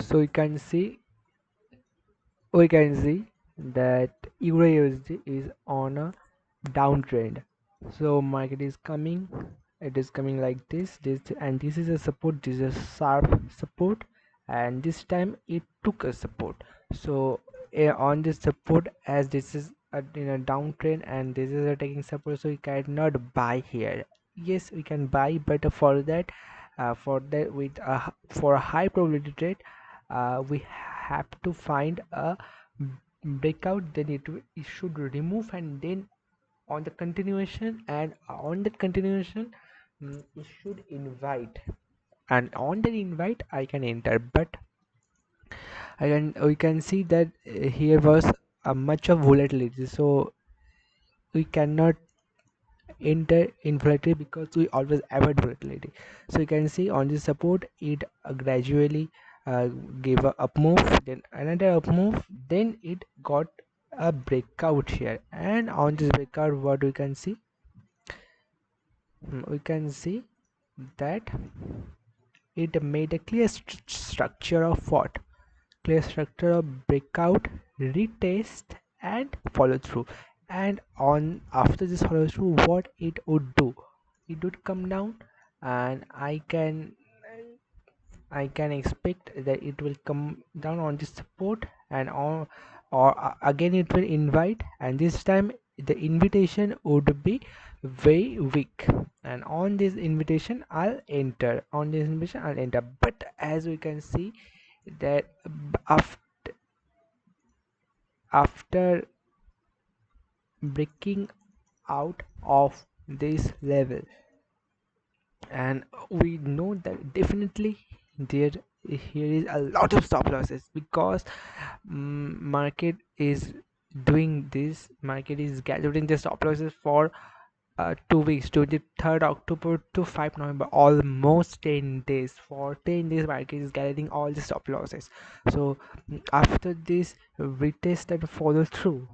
So we can see that Euro USD is on a downtrend. So market is coming, it is coming like this, and this is a support, this is a sharp support, and this time it took a support. So on this support, as this is in a downtrend and this is a taking support, so we cannot buy here. Yes, we can buy, but for that with for a high probability trade, we have to find a breakout, then it should remove, and then on the continuation, and on that continuation, it should invite, and on that invite I can enter. But we can see that here was a much of volatility, so we cannot enter in volatility because we always avoid volatility. So you can see on this support it gradually uh, gave a up move, then another up move, then it got a breakout here, and on this breakout what we can see that it made a clear structure of what? Clear structure of breakout, retest, and follow through. And on after this follow through, what it would do? It would come down, and I can expect that it will come down on this support, and on or again it will invite, and this time the invitation would be very weak, and on this invitation I'll enter. But as we can see that after breaking out of this level, and we know that definitely there here is a lot of stop losses, because market is doing this, market is gathering the stop losses for 2 weeks, 23rd October to 5 November, almost 10 days. For 10 days market is gathering all the stop losses. So after this retest and follow through,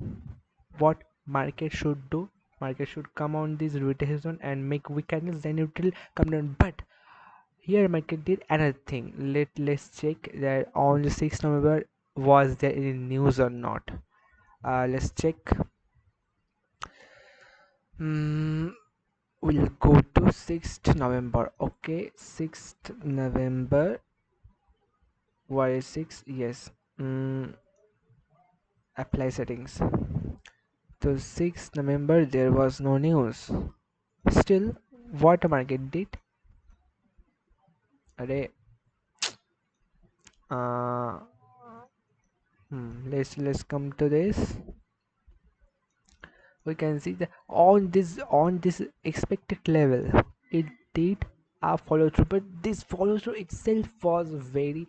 what market should do? Market should come on this retracement and make weak candles, then it will come down. But here market did another thing. Let's check that on the 6th November was there any news or not. Let's check. mm, we'll go to 6th November. Okay, 6th November. Why is 6? Yes. Apply settings. So 6th November there was no news. Still, what market did? Array, uh, let's come to this. We can see that on this expected level, it did a follow through, but this follow through itself was very,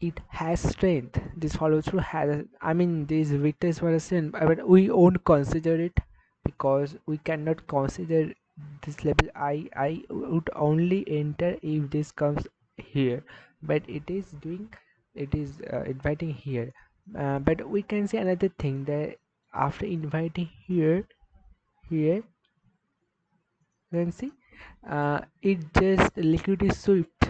it has strength. This follow through has, I mean, these victors were a strength, but we won't consider it, because we cannot consider this level. I would only enter if this comes here, but it is inviting here. But we can see another thing, that after inviting here, you can see it just liquidity swept.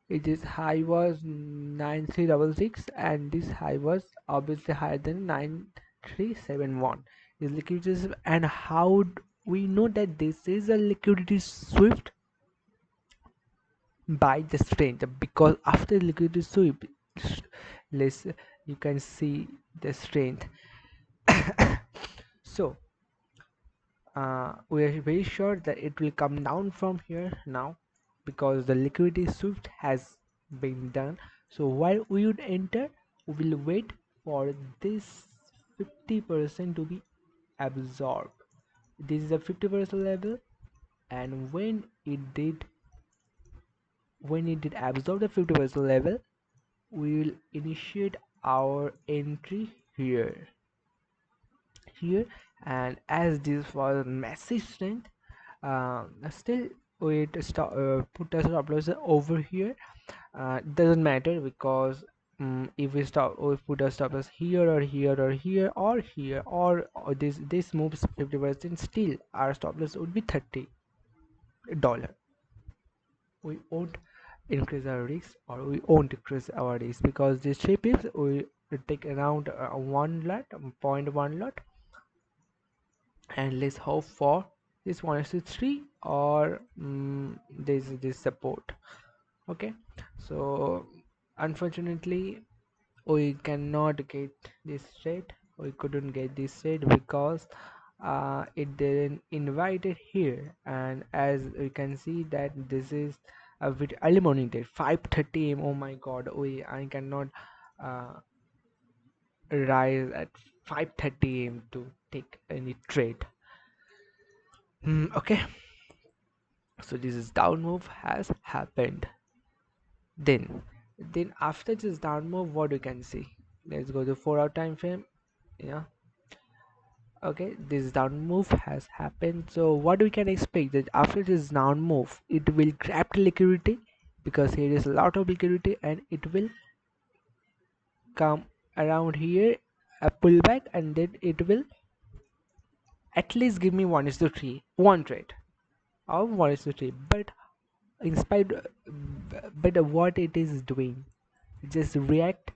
It is high was 9366, and this high was obviously higher than 9371. Is liquidity sweep, and how we know that this is a liquidity sweep? By the strength, because after liquidity sweep, let's you can see the strength. So we are very sure that it will come down from here now, because the liquidity sweep has been done. So while we would enter, we will wait for this 50% to be absorbed. This is a 50% level, and when it did absorb the 50% level, we will initiate our entry here. And as this was massive strength, still we stop put a stop loss over here. Doesn't matter, because if we put a stop loss here or here or here or here, or this moves 50%, still our stop loss would be $30. We won't increase our risk or we won't increase our risk, because these 3 pips we take around 1 lot, 0.1 lot, and let's hope for this 1 to 3 or this support. Okay, so unfortunately we cannot get this trade. We couldn't get this trade because it didn't invite it here, and as we can see that this is a bit early morning trade, 5:30 am. Oh my god, we I cannot uh, rise at 5:30 am to take any trade. Okay, so this is down move has happened. Then then after this down move, what we can see, let's go to 4 hour time frame. Yeah, okay, this down move has happened, so what we can expect that after this down move it will grab the liquidity, because here is a lot of liquidity, and it will come around here, a pullback, and then it will at least give me 1 is to 3 one trade or 1 is to 3. But in spite, but what it is doing, just react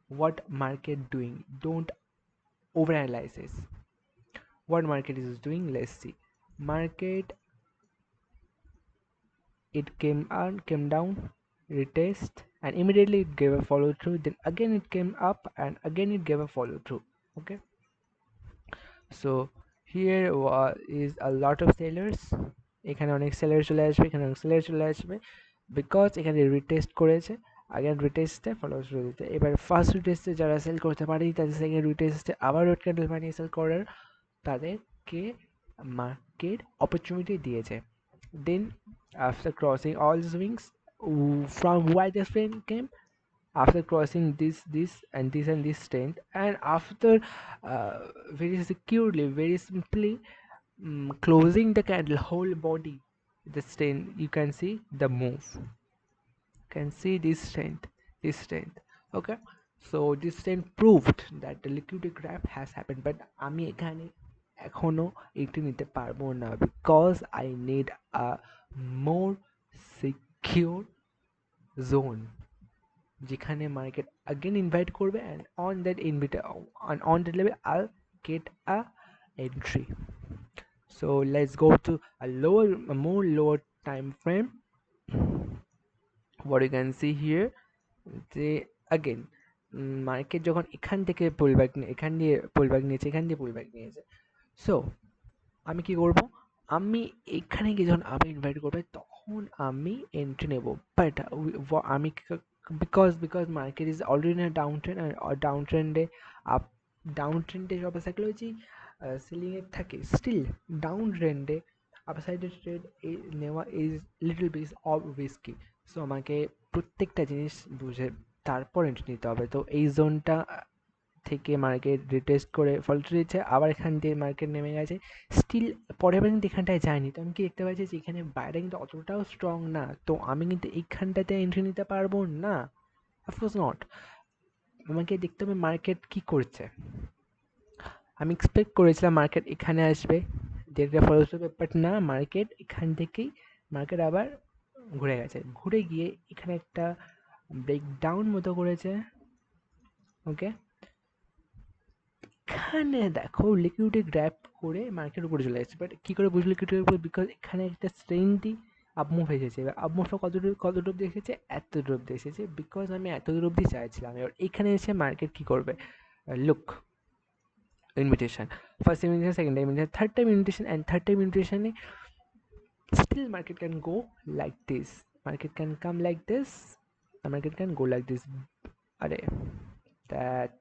what market doing, don't overanalyze this. What market is doing, let's see. Market, it came down, retest, and immediately it gave a follow through, then again it came up and again it gave a follow through. Okay, so here is a lot of sellers, এখানে অনেক seller চলে আসবে, এখানে অনেক seller চলে আসবে, because এখানে retest করেছে, আগের রিটেস্টে ফলো শুরু দিতে, এবার ফার্স্ট রিটেস্টে যারা সেল করতে পারেনি তাদের সেকেন্ড রিটেস্টে আবার রেড ক্যান্ডেল বানিয়ে সেল করার তাদেরকে মার্কেট অপরচুনিটি দিয়েছে। দেন after crossing all the swings, from where the frame came, after crossing this strength, and after very securely, very simply, closing the candle whole body, the strength, you can see the move, can see this strength. Okay, so this strength proved that the liquidity grab has happened, but আমি এখানে এখনো এটি নিতে পারবো না, because I need a more secure zone যেখানে market again invite করবে, and on that invite, on that level I'll get a entry. So let's go to a more lower time frame. What you can see here, যে again market যখন এখান থেকে pullback, এখান দিয়ে pullback নিয়েছে, এখান দিয়ে পুলব্যাক নিয়েছে, সো আমি কি করব, আমি এখানে গিয়ে যখন আবার ইনভাইট করবে তখন আমি এন্ট্রি নেব। বাট আমি because market is already in down trend, আর ডাউন ট্রেন্ডে আপ, ডাউন ট্রেন্ডে সব সাইকোলজি সেলিংয়ে থাকে, স্টিল ডাউন ট্রেন্ডে আপসাইডের ট্রেড নেওয়া is little bit of risky. So আমাকে প্রত্যেকটা জিনিস বুঝে তারপর এন্ট্রি নিতে হবে। তো এই জোনটা থেকে মার্কেট রিটেস্ট করে ফলটা দিচ্ছে, আবার এখান দিয়ে মার্কেট নেমে গেছে, স্টিল পরের বার কিন্তু এখানটায় যায়নি। তো আমি কি দেখতে পাচ্ছি যে এখানে বাইরে কিন্তু অতটাও স্ট্রং না, তো আমি কিন্তু এইখানটাতে এন্ট্রি নিতে পারবো না, অফকোর্স নট। আমাকে দেখতে হবে মার্কেট কি করছে। আমি এক্সপেক্ট করেছিলাম মার্কেট এখানে আসবে, যেটা ফলো করবে, বাট না, মার্কেট এখান থেকেই মার্কেট আবার ঘুরে গেছে, ঘুরে গিয়ে এখানে একটা ব্রেকডাউন মতো করেছে। ওকে, এখানে দেখো লিকুইডিটি গ্র্যাব করে মার্কেট উপরে চলে যাচ্ছে, বাট কী করে বুঝলো লিকুইডিটির উপরে, বিকজ এখানে একটা স্ট্রেংথই আপমুভ এসেছে। এবার আপমুভটা কতটুকু অব্দি এসেছে, এতদূর অব্দি এসেছে, বিকজ আমি এতদূর অব্দি চাইছিলাম। এবার এখানে এসে মার্কেট কী করবে, look, invitation, first invitation, second time invitation, third time invitation, and third time ইনভিটেশনে still market can go like this, market can come like this, the market can go like this. Array, that,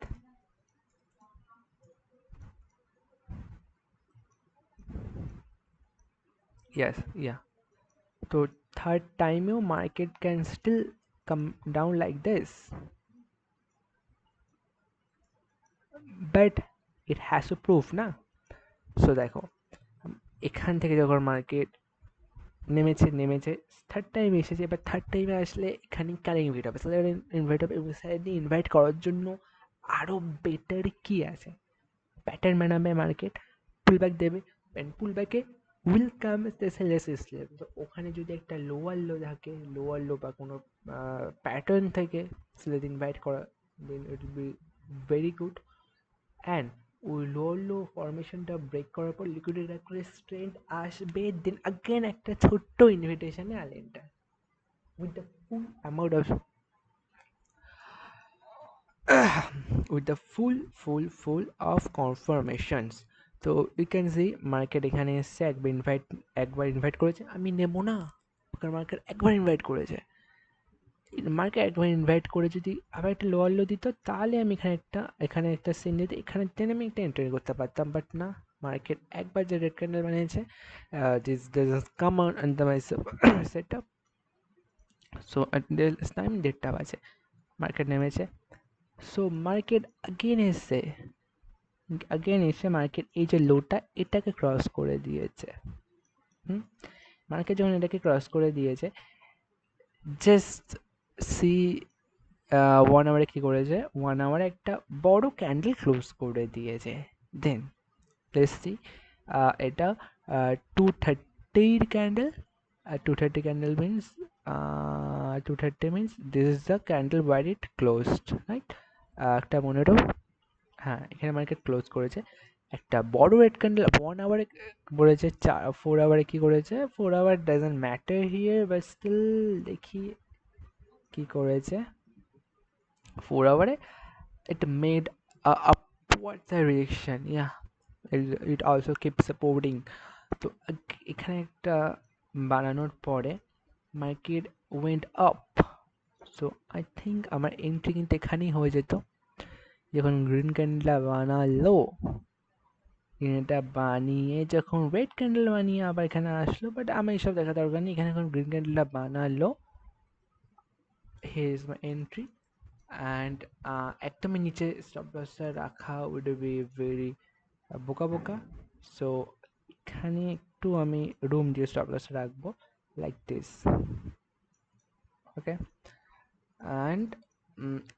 yes, yeah, so third time your market can still come down like this, but it has to prove না। So দেখো এখান থেকে যখন market নেমেছে third time এসেছে, এবার third টাইমে আসলে এখানে কার ইনভাইট হবে, স্যালারি ইনভাইট হবে, এবং স্যালারি ইনভাইট করার জন্য আরও বেটার কি আছে, প্যাটার্ন বানাবে মার্কেট, পুল ব্যাক দেবে, অ্যান্ড পুল ব্যাকে উইল কাম লেস স্লিপ। তো ওখানে যদি একটা লোয়ার লো থাকে, লোয়ার লো বা কোনো প্যাটার্ন থেকে স্লেজ ইনভাইট করা, then it will be very good. And ওই লোয়ার লো ফরমেশনটা ব্রেক করার পর লিকুইডের একটা স্ট্রেংথ আসবে, দেন আগেন একটা ছোট্ট ইনভিটেশনে আলেনটা with the full amount of with the full of confirmations. তো ইউ ক্যান সি মার্কেট এখানে এসছে, একবার ইনভাইট করেছে, আমি নেব না, কারণ মার্কেট একবার ইনভাইট করেছে। মার্কেট একবার ইনভাইট করে যদি আবার একটা লোয়ার লো দিত, তাহলে আমি এখানে একটা সেন দিতে, এখানে দেন আমি একটা এন্ট্রি করতে পারতাম, বাট না, মার্কেট একবার যে রেড ক্যান্ডেল বানিয়েছে, this doesn't come on the my setup. So at this time 1:30 বাজে, মার্কেট নেমেছে। সো মার্কেট এসে মার্কেট এই যে লোটা এটাকে ক্রস করে দিয়েছে। মার্কেট যখন এটাকে ক্রস করে দিয়েছে, জাস্ট সি 1 আওয়ারে কি করেছে, 1 আওয়ারে একটা বড় ক্যান্ডেল ক্লোজ করে দিয়েছে। দেন লেটস সি, এটা 230 candle, 230 candle means 230 means this is the candle where it closed, right? একটা মনে রাখো, হ্যাঁ, এখানে মার্কেট ক্লোজ করেছে একটা বড় রেড ক্যান্ডেল 1 আওয়ারে করেছে। 4 আওয়ারে কি করেছে, 4 hour doesn't matter here, but still দেখি কি করেছে। 4 আওয়ারে it made a upward reaction, yeah, it also keeps supporting. তো এখানে একটা বানানোর পরে market went up. So I think আমার এন্ট্রি কিন্তু এখানেই হয়ে যেত, যখন গ্রিন ক্যান্ডেলটা বানালো, এটা বানিয়ে যখন রেড ক্যান্ডেল বানিয়ে আবার এখানে আসলো, বাট আমার এইসব দেখা দরকার নেই। এখানে যখন গ্রিন ক্যান্ডেলটা বানালো, here is my entry, and একদমই নিচে স্টপ লসটা রাখা উইড বি ভেরি বোকা বোকা। সো এখানে একটু আমি রুম দিয়ে স্টপ লসটা রাখবো, like this, okay. And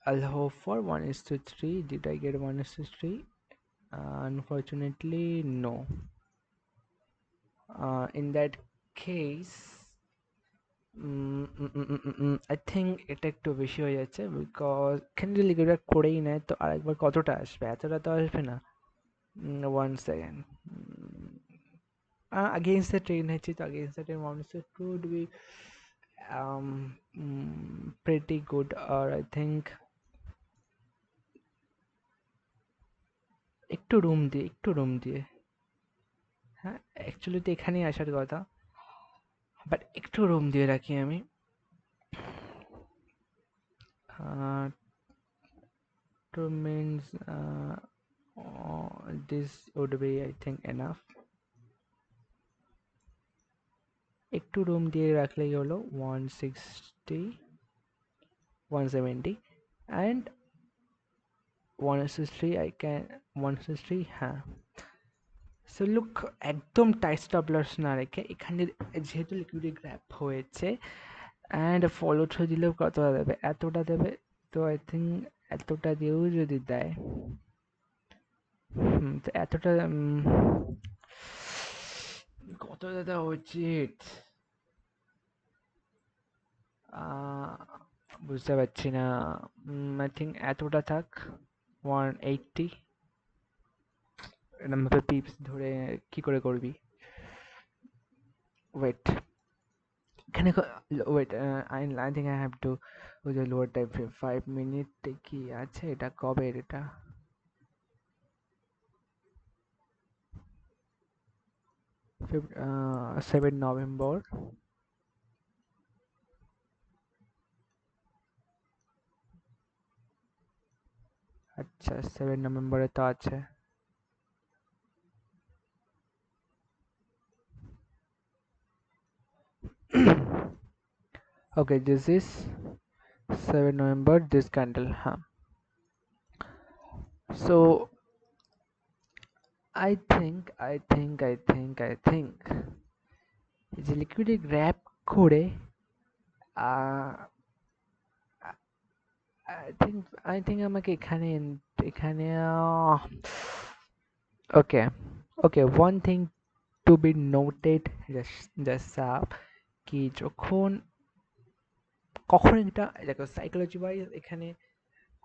I'll hope for 1:3. Did I get 1:3? Unfortunately, no. In that case, I think এটা একটু বেশি হয়ে যাচ্ছে, বিকজ ক্যান্ডেল লিকুইড করেই নেয়, তো আরেকবার কতটা আসবে, এতটা তো আসবে না। 1 second. Against the train হচ্ছে, তো against the train monster could be pretty good, or I think একটু রুম দিয়ে, হ্যাঁ, অ্যাকচুয়ালি তো এখানেই আসার কথা, বাট একটু রুম দিয়ে রাখি আমি। To means this would be, I think, enough. একটু রুম দিয়ে রাখলেই হলো 160, 170 and 163. I can 163, হ্যাঁ। সো লুক, একদম টাইট স্টপ লস না রেখে এখানে যেহেতু লিকুইডি গ্র্যাপ হয়েছে, অ্যান্ড ফলো থ্রু দিলেও কতটা দেবে, এতটা দেবে। তো আই থিঙ্ক এতটা দিয়েও যদি দেয়, তো এতটা কতটা দেওয়া উচিত বুঝতে পারছি না। আই থিঙ্ক এতটা থাক, 180। এরকম ভাবে পিপস ধরে কি করে করবি, ওয়েট, এখানে wait, I think I have to ওই যে লোয়ার টাইপ 5 মিনিট কি আছে, এটা কবে, এটা 7 নভেম্বর। আচ্ছা, 7 নভেম্বরে তো আছে। Okay, this is 7 November, this candle, huh? So I think যে লিকুইডে গ্র্যাপ করে, আহ, I think আমাকে এখানে okay, one thing to be noted just কি কখন এটা দেখো সাইকোলজি ওয়াইজ এখানে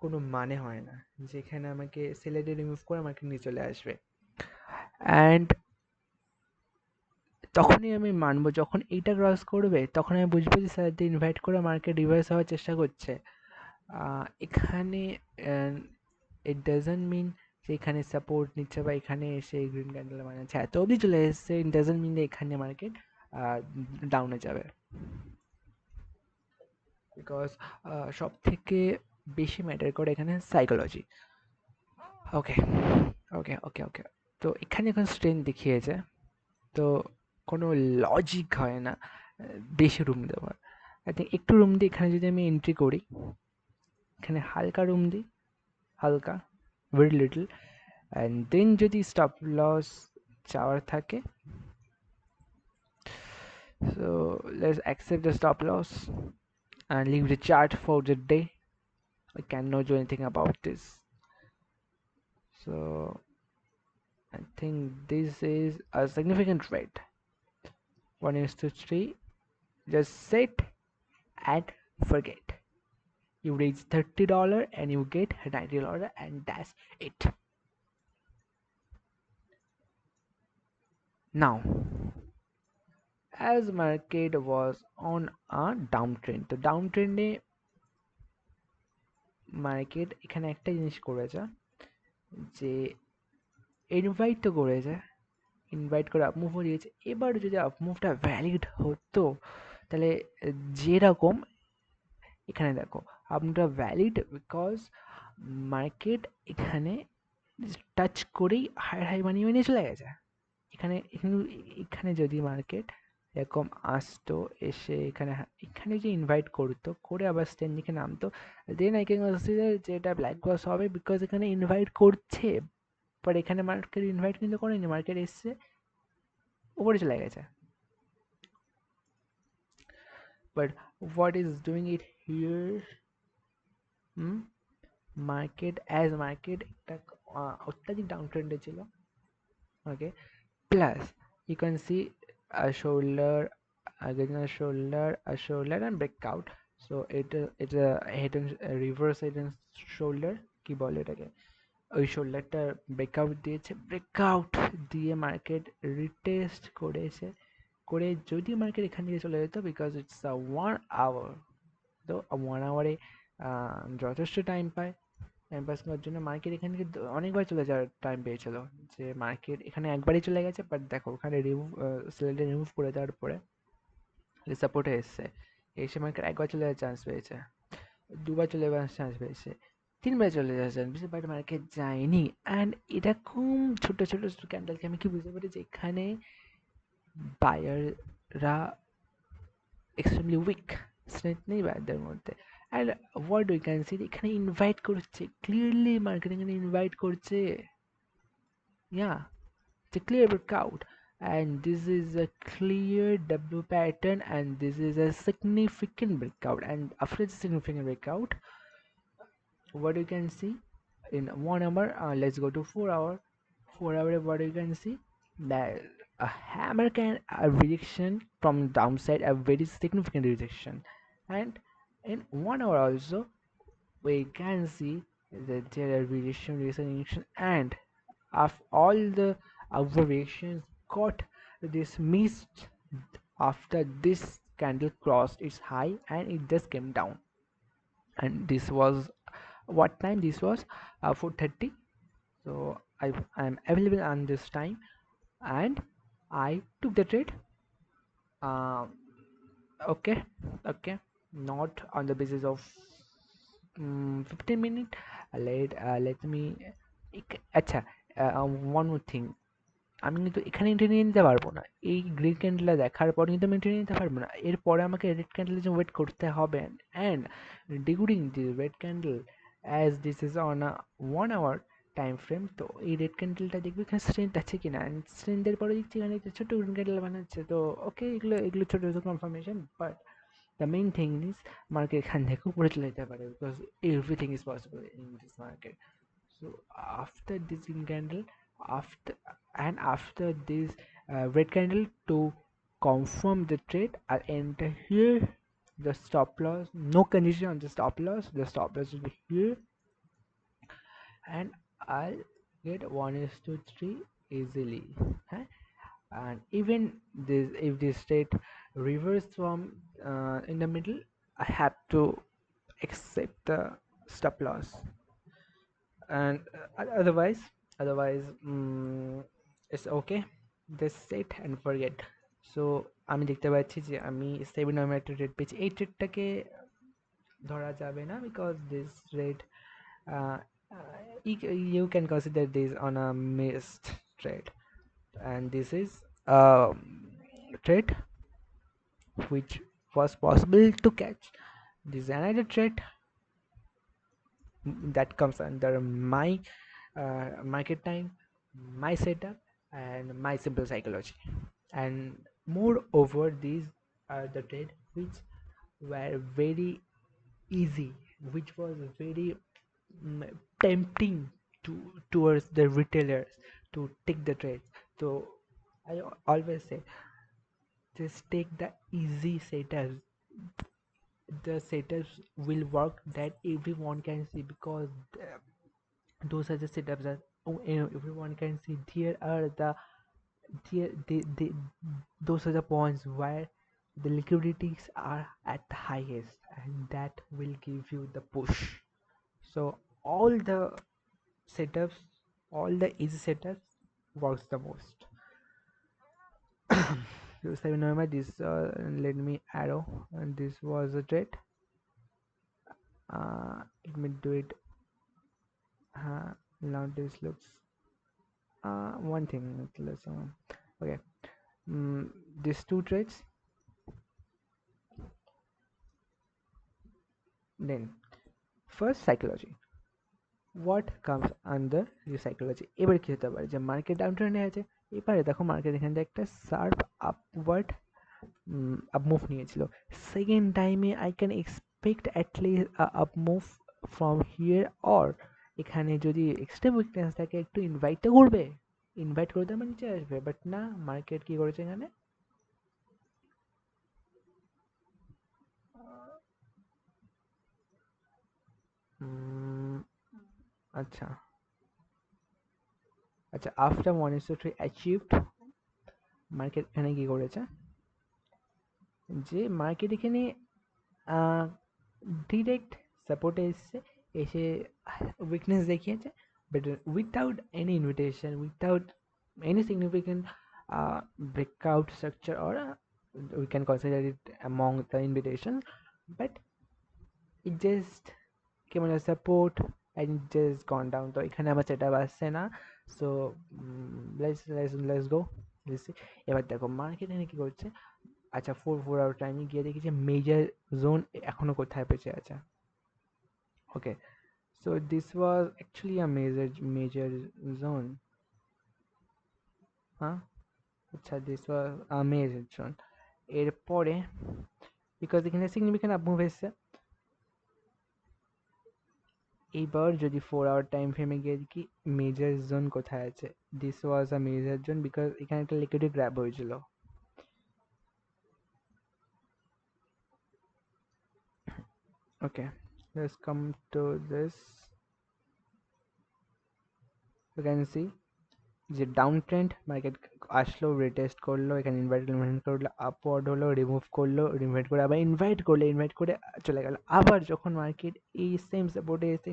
কোনো মানে হয় না যে এখানে আমাকে সেলেডে রিমুভ করে আমাকে নিয়ে চলে আসবে। অ্যান্ড তখনই আমি মানবো যখন এইটা ক্রস করবে, তখন আমি বুঝবো যে স্যার ইনভাইট করে মার্কেট রিভার্স হওয়ার চেষ্টা করছে। এখানে ইট ডাজন্ট মিন যে এখানে সাপোর্ট নিচ্ছে বা এখানে এসে গ্রিন ক্যান্ডেল বানাচ্ছে, এত অবধি চলে এসছে, ইট ডাজন্ট মিন যে এখানে মার্কেট ডাউনে যাবে। বিকজ সব থেকে বেশি ম্যাটার করে এখানে সাইকোলজি। ওকে ওকে ওকে ওকে তো এখানে এখন স্ট্রেংথ দেখিয়েছে, তো কোনো লজিক হয় না বেশি রুম দেওয়ার। আই থিঙ্ক একটু রুম দিই, এখানে যদি আমি এন্ট্রি করি, এখানে হালকা রুম দিই, হালকা, ভেরি লিটল, অ্যান্ড দেন যদি স্টপ লস চাওয়ার থাকে, so let's accept the stop loss and leave the chart for the day. I cannot do anything about this, so I think this is a significant trade. 1:3, just set and forget. You raise $30 and you get $90, and that's it. Now, as market was on a downtrend, তো ডাউনট্রেন্ডে market এখানে একটা জিনিস করেছে যে invite তো করেছে, invite করে আপমুভও দিয়েছে। এবার যদি আপমুভটা ভ্যালিড হতো তাহলে যেরকম এখানে দেখো আপমুভটা ভ্যালিড, বিকজ মার্কেট এখানে টাচ করেই হায়ার হাই বানিয়ে বানিয়ে চলে গেছে। এখানে এখানে যদি মার্কেট এরকম আসতো, এসে এখানে এখানে যে ইনভাইট করতো, করে আবার স্ট্যান্ড দিকে নামতো, দেন আই ক্যান কনসিডার যে এটা ব্ল্যাক বক্স হবে, বিকজ এখানে ইনভাইট করছে, বাট এখানে মার্কেট ইনভাইট কিন্তু করেনি, মার্কেট এসছে উপরে চলে গেছে। But what is doing it here, market as market একটা অত্যাধিক ডাউন ট্রেন্ডে ছিল, ওকে, plus you can see a shoulder, again a shoulder and breakout. So it's a head and reverse head and shoulder কি বলে এটাকে, ওই শোল্ডারটা ব্রেকআউট দিয়েছে, breakout দিয়ে মার্কেট রিটেস্ট করেছে, করে যদি মার্কেট এখান থেকে চলে যেত, বিকজ ইটস আ 1 hour, তো 1 hour যথেষ্ট টাইম পায়, টাইম পাস করার জন্য মার্কেট এখান থেকে অনেকবার চলে যাওয়ার টাইম পেয়েছিল, যে মার্কেট এখানে একবারই চলে গেছে, বাট দেখো ওখানে রিমুভ সেলটা রিমুভ করে দেওয়ার পরে সাপোর্টে এসছে, এসে মার্কেট একবার চলে যাওয়ার চান্স পেয়েছে, দুবার চলে যাওয়ার চান্স পেয়েছে, তিনবার চলে যাওয়ার চান্স পেয়েছে, বাট মার্কেট যায়নি। অ্যান্ড এরকম ছোটো ছোটো ক্যান্ডেলকে আমি কি বুঝতে পারি যে এখানে বায়াররা এক্সট্রিমলি উইক, স্ট্রেংথ নেই বায়ারদের মধ্যে। And what we can see, এখানে ইনভাইট করছে, ক্লিয়ারলি মার্কেট এখানে ইনভাইট করছে, yeah, it's a clear breakout, and this is a clear W pattern, and this is a significant breakout. And after the significant breakout, what you can see in 1 hour, let's go to 4 hour. 4 hour, what you can see, that a hammer can a rejection from downside, a very significant rejection, and in 1 hour also we can see that there are rejection, and of all the observations got dismissed after this candle crossed its high and it just came down. And this was what time, this was 4:30, so I am available on this time, and I took the trade. um, okay, okay, not on the basis of 15 minute, let me আচ্ছা, one more thing, আমি কিন্তু এখানে entry নিয়ে নিতে পারবো না, এই green ক্যান্ডেলটা দেখার পর কিন্তু আমি এন্ট্রি নিয়ে নিতে পারবো না, এরপরে আমাকে রেড ক্যান্ডেলের জন্য ওয়েট করতে হবে। And during the red candle, as this is on a 1 hour time frame, তো এই রেড ক্যান্ডেলটা দেখবো এখানে স্ট্রেংথ আছে কিনা, অ্যান্ড স্ট্রেংথের পরে দেখছি এখানে একটা ছোট্ট গ্রিন ক্যান্ডেল বানাচ্ছে, তো ওকে, এগুলো এগুলো ছোটো ছোটো confirmation, but the main thing is market এখান থেকে উপরে চলে যেতে পারে, because everything is possible in this market. So after this green candle, after after this red candle to confirm the trade. I'll enter here the stop loss, no condition on the stop loss. The stop loss will be here, and I'll get 1 is to 3 easily. Huh? And even this, if this trade reverse from in the middle, I have to accept the stop loss, and otherwise it's okay, just set and forget. So আমি দেখতে পাচ্ছি যে আমি 7 নামে একটা rate পেয়েছি, এই ট্রেডটাকে ধরা যাবে না because this rate you can consider this on a missed trade, and this is a trade which was possible to catch. This is another trade that comes under my market time, my setup, and my simple psychology. And moreover, these are the trade which were very easy, which was very tempting towards the retailers to take the trades. So I always say, just take the easy setups. The setups will work that everyone can see, because those are the setups that everyone can see. There are the those are the points where the liquidities are at the highest, and that will give you the push. So all the setups, all the easy setups works the most. So 7 November, this let me arrow, and this was a trade. Let me do it. Now this looks one thing. Let's okay. These two trades. Then first, psychology. What comes under the psychology? এবার কি হতে পারে যে market down ট্রেন্ডে আছে, এবারে দেখো market এখান থেকে একটা শার্প আপওয়ার্ড আপ মুভ নিয়েছিল। সেকেন্ড টাইমে I can expect at least up move from here, or এখানে যদি এক্সট্রা উইকনেস থাকে একটু ইনভাইটটা করবে, ইনভাইট করে দেবে, নিচে আসবে। বাট না, মার্কেট কি করেছে এখানে, আচ্ছা আচ্ছা, আফটার 1:3 অ্যাচিভড, মার্কেট এখানে কি করেছে যে মার্কেট এখানে ডিরেক্ট সাপোর্টে এসছে, এসে উইকনেস দেখিয়েছে, but without any invitation, without any significant breakout structure, or we can consider it among the invitation, but it just came on a support and it just gone down. তো এখানে আমার setup আসছে না। So let's go, এবার দেখো market এখানে কি করছে। আচ্ছা, 4 আওয়ার টাইমে গিয়ে দেখি যে মেজর জোন এখনো কোথায় বেঁচে আছে। Okay, so this was actually a major zone. হ্যাঁ, আচ্ছা, this was a major zone. এরপরে বিকজ এখানে সিগনিফিকেন্ট আপ মুভ এসছে, এইবার যদি 4 আওয়ার টাইম ফ্রেমে গিয়ে দেখি মেজর জোন কোথায় আছে। This was a major zone because এখানে একটা লিকুইডিটি গ্র্যাব হয়েছিল। Okay, let's come to this. You can see যে ডাউন ট্রেন্ড, মার্কেট আসলো, রিটেস্ট করলো, এখানে ইনভাইট করলো, আপওয়ার্ড হলো, রিমুভ করলো, ইনভাইট করে আবার ইনভাইট করলো, ইনভাইট করে চলে গেল। আবার যখন মার্কেট এই সেম সাপোর্টে এসে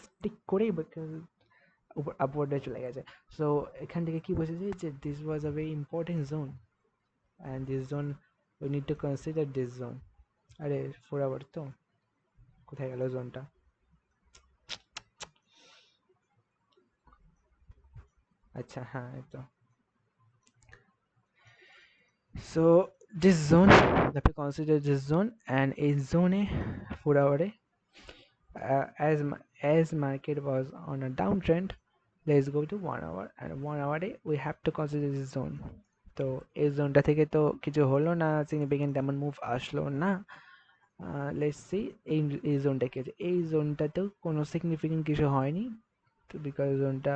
স্টিক করেই উপর আপওয়ার্ডে চলে গেছে। সো এখান থেকে কি বোঝাচ্ছে যে this was a very important zone, and this zone we need to consider this zone. আরে 4 আওয়ার তো কোথায় গেল জোনটা? আচ্ছা, হ্যাঁ, এই তো। So this zone, let me consider this zone, and a zone 4 hour as market was on a downtrend. Let's go to 1 hour, and 1 hour we have to consider this zone. তো এই জোনটা থেকে তো কিছু হলো না, সিগনিফিকেন্ট তেমন move আসলো না। লেটস সি এই জোনটা কি আছে। এই জোনটাতেও কোনো সিগনিফিকেন্ট কিছু হয়নি, তো বিকজ জোনটা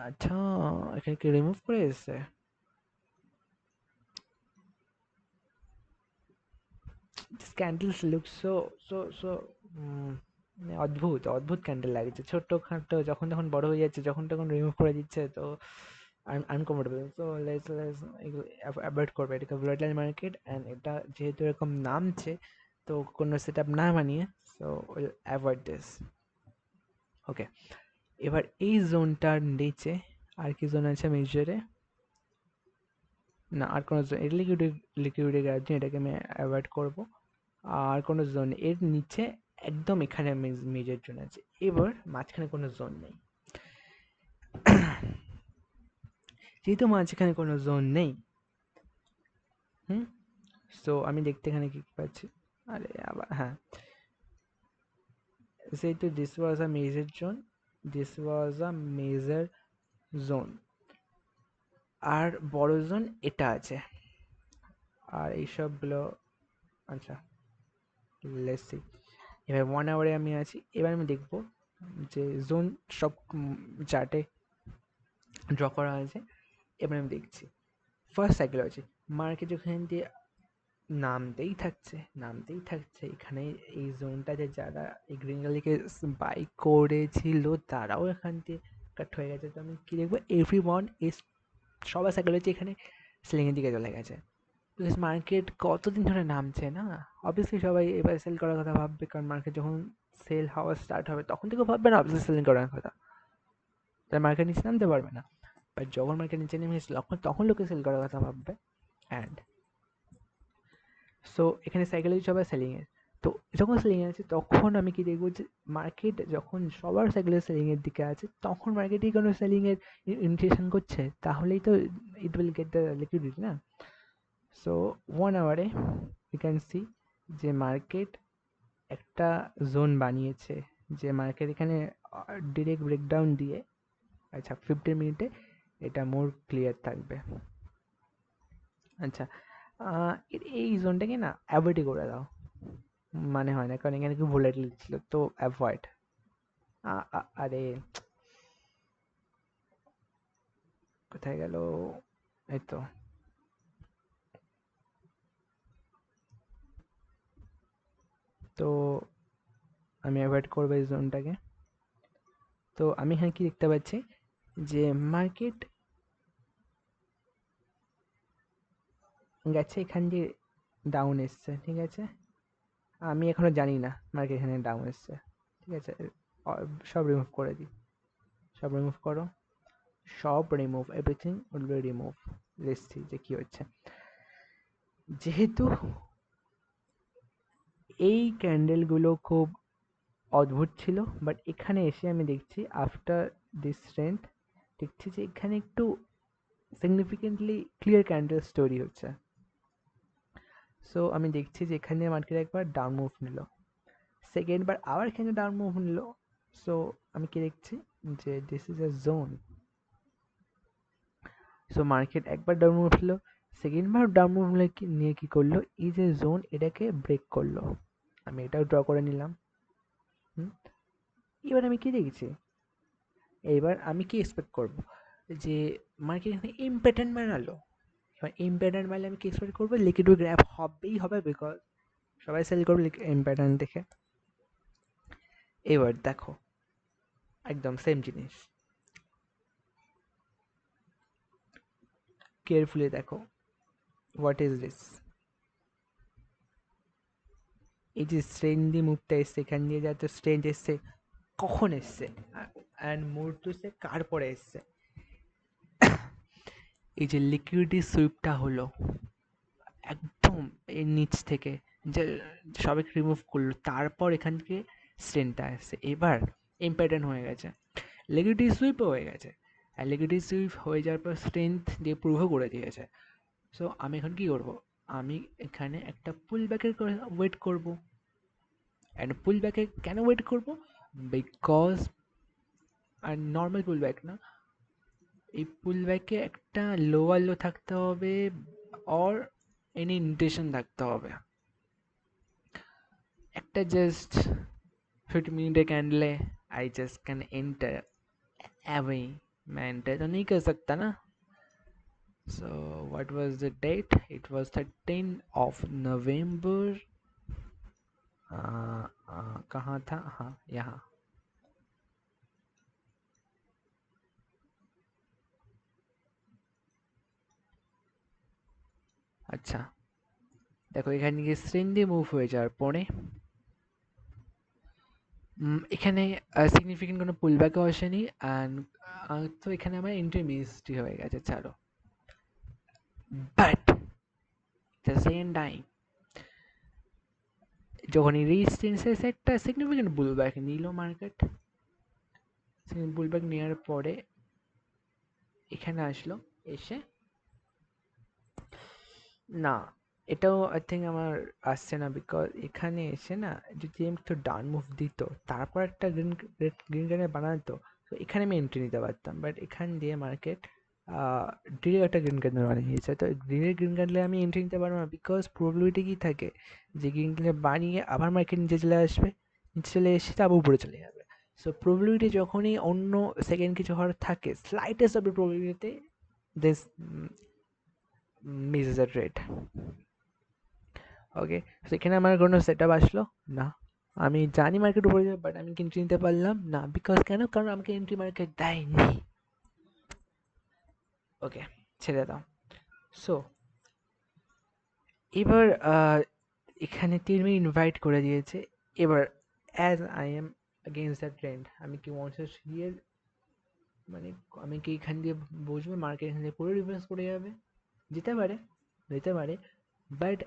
আচ্ছা এখানে কি রিমুভ করে এসছে। candles look so মানে অদ্ভুত অদ্ভুত ক্যান্ডেল লাগছে, ছোট্টখাটো, যখন তখন বড় হয়ে যাচ্ছে, যখন তখন রিমুভ করে দিচ্ছে, তো আনকমফোর্টেবল। তো লেটস এগুলো অ্যাভয়েড করবে, এটা ভোলাটাইল মার্কেট অ্যান্ড এটা যেহেতু এরকম নামছে, তো কোনো সেট আপ না বানিয়ে, সো উইল অ্যাভয়েড দিস। ওকে, এবার এই জোনটার নিচে আর কি জোন আছে মেজরে? না, আর কোনো জোন, এটা লিকুইডিটি গ্যাপ, এটাকে আমি অ্যাভয়েড করবো। আর কোনো জোন এর নিচে একদম এখানে মেজর জোন আছে। এবার মাঝখানে কোনো জোন নেই। যেহেতু মাঝখানে কোনো জোন নেই, সো আমি দেখতে এখানে কি পাচ্ছি, আরে আবার হ্যাঁ, যেহেতু this was a major zone, this was a major zone, আর বড় জোন এটা আছে, আর এইসবগুলো, আচ্ছা লেটস সি। এবার 1 আওয়ারে আমি আছি, এবার আমি দেখবো যে জোন সব চার্টে ড্র করা হয়েছে। এবার আমি দেখছি ফার্স্ট সাইকোলজি, মার্কেট ওখান দিয়ে নামতেই থাকছে এখানে। এই জোনটাতে যারা এই গ্রিন ভ্যালিকে বাই করেছিল তারাও এখান দিয়ে কাট হয়ে গেছে। তো আমি কী দেখবো, এভরি ওয়ান ইজ, সবার সাইকোলজি এখানে সেলিংয়ের দিকে চলে গেছে। বিকজ মার্কেট কতদিন ধরে নামছে না, অবভিয়াসলি সবাই এবার সেল করার কথা ভাববে, কারণ মার্কেট যখন সেল হওয়া স্টার্ট হবে তখন থেকে ভাববে না অবভিয়াসলি সেলিং করার কথা, তাই মার্কেট নিচে নামতে পারবে না। বাট যখন মার্কেট নিচে নেমে এসেছিল তখন লোকে সেল করার কথা ভাববে। অ্যান্ড সো এখানে সাইকোলজি সবার সেলিংয়ের, তো যখন সেলিংয়ে আছে তখন আমি কি দেখবো যে মার্কেট যখন সবার সাইকেলের সেলিংয়ের দিকে আছে, তখন মার্কেটেই কোনো সেলিংয়ের ইনিশিয়েশন করছে, তাহলেই তো it will get the liquidity না। সো 1 আওয়ারে ইউ ক্যান সি যে মার্কেট একটা জোন বানিয়েছে, যে মার্কেট এখানে ডিরেক্ট ব্রেকডাউন দিয়ে, আচ্ছা 15 মিনিটে এটা মোর ক্লিয়ার থাকবে। আচ্ছা, এই জোনটাকে না অ্যাভয়েডই করে দাও, মানে হয় না, কারণ এখানে খুব ভোলাটিলিটি ছিল, তো অ্যাভয়েড। আরে কোথায় গেল, এই তো। তো আমি অ্যাভয়েড করবো এই জোনটাকে। তো আমি এখানে কি দেখতে পাচ্ছি যে মার্কেট গেছে এখান দিয়ে ডাউন এসছে, ঠিক আছে। আমি এখনো জানি না মার্কেট এখানে ডাউন এসছে, ঠিক আছে। সব রিমুভ করে দিই, সব রিমুভ করো, সব remove, everything will be remove. দেখছি যে কি হচ্ছে। যেহেতু এই ক্যান্ডেলগুলো খুব অদ্ভুত ছিল, বাট এখানে এসে আমি দেখছি আফটার দিস স্ট্রেংথ, দেখছি যে এখানে একটু সিগনিফিকেন্টলি ক্লিয়ার ক্যান্ডেল স্টোরি হচ্ছে। সো আমি দেখছি যে এখানে মার্কেট একবার ডাউন মুভ নিল, সেকেন্ড বার আবার এখানে ডাউন মুভ নিল। সো আমি কি দেখছি যে this is a zone. So market একবার ডাউন মুভ নিল, সেকেন্ড বার ডাউন মুভ নিয়ে কি করলো, এই যে জোন এটাকে ব্রেক করলো। আমি এটাও ড্র করে নিলাম। এবার আমি কি দেখছি, এবার আমি কি এক্সপেক্ট করবো যে মার্কেট এখানে এম প্যাটার্ন বানালো। এবার এম প্যাটার্ন বানালে আমি কি এক্সপেক্ট করবো, লিকুইড গ্র্যাপ হবেই হবে, বিকজ সবাই সেল করবে এম প্যাটার্ন দেখে। এবার দেখো একদম সেম জিনিস, কেয়ারফুলি দেখো, হোয়াট ইজ দিস। এই যে স্ট্রেন্ডি মুভটা এসছে, এখান দিয়ে যাতে স্ট্রেঞ্জ এসছে, কখন এসছে, অ্যান্ড মুহূর্তে কার পরে এসছে। এই যে লিকুইডিটি সুইপটা হলো একদম এর নিচ থেকে, যে সবাই রিমুভ করলো, তারপর এখান থেকে স্ট্রেনটা আসছে, এবার ইম্প্যাটার্ন হয়ে গেছে, লিকুইডিটি সুইপও হয়ে গেছে, আর লিকুইডিটি সুইপ হয়ে যাওয়ার পর স্ট্রেংথ দিয়ে প্রুভও করে দিয়েছে। সো আমি এখন কি করব, আমি এখানে একটা পুল ব্যাকের ওয়েট করব। অ্যান্ড পুল ব্যাকে কেন ওয়েট করব, বিকজ, আর নর্মাল পুল ব্যাক না, এই পুল ব্যাকে একটা লোয়ার লো থাকতে হবে, অর এনি ইন্ডিকেশন থাকতে হবে। একটা জাস্ট 50 मिनट कैंडल है, I just can enter away, मैं एंटर तो नहीं कर सकता ना। So what was the date, it was 13 of November कहाँ था, हाँ यहाँ। আচ্ছা, দেখো এখানে গিয়ে স্ট্রিং দিয়ে মুভ হয়ে যাওয়ার পরে এখানে সিগনিফিকেন্ট কোনো পুলব্যাকও আসেনি, অ্যান্ড তো এখানে আমার এন্ট্রি মিসটি হয়ে গেছে, ছাড়ো। বাট দ্য সেম টাইম যখন এই রেজিস্ট্যান্সের একটা সিগনিফিকেন্ট পুলব্যাক নিল মার্কেট, পুলব্যাক নেওয়ার পরে এখানে আসলো, এসে না, এটাও আই থিঙ্ক আমার আসছে না, বিকজ এখানে এসে না যদি আমি একটু ডাউন মুভ দিত, তারপর একটা গ্রিন গ্রিন ক্যান্ডেল বানাতো, তো এখানে আমি এন্ট্রি নিতে পারতাম। বাট এখান দিয়ে মার্কেট ডিরেক্ট একটা গ্রিন ক্যান্ডেল বানিয়েছে, তো গ্রিন ক্যান্ডেলে আমি এন্ট্রি নিতে পারবো না, বিকজ প্রববিলিটি কি থাকে যে গ্রিন ক্যান্ডেল বানিয়ে আবার মার্কেট নিচে চলে আসবে, নিচে চলে এসে আবার উপরে চলে যাবে। সো প্রববিলিটি যখনই অন্য সেকেন্ড কিছু হওয়ার থাকে, স্লাইটেস্ট অফ দ্য প্রববিলিটিতে this misses a trade. Okay, সেখানে আমার কোনো সেট আপ আসলো না, আমি জানি মার্কেট উপরে যাবে, বাট আমি এন্ট্রি নিতে পারলাম না, বিকজ কেন, কারণ আমাকে এন্ট্রি মার্কেট দেয়নি। ওকে, ছেড়ে দাও। সো এবার এখানে তিনমি ইনভাইট করে দিয়েছে। এবার as I am against the trend, আমি কি এর মানে আমি কি এখান দিয়ে বুঝবো মার্কেট এখান দিয়ে পুরো রিভার্স করে যাবে? যেতে পারে, যেতে পারে, বাট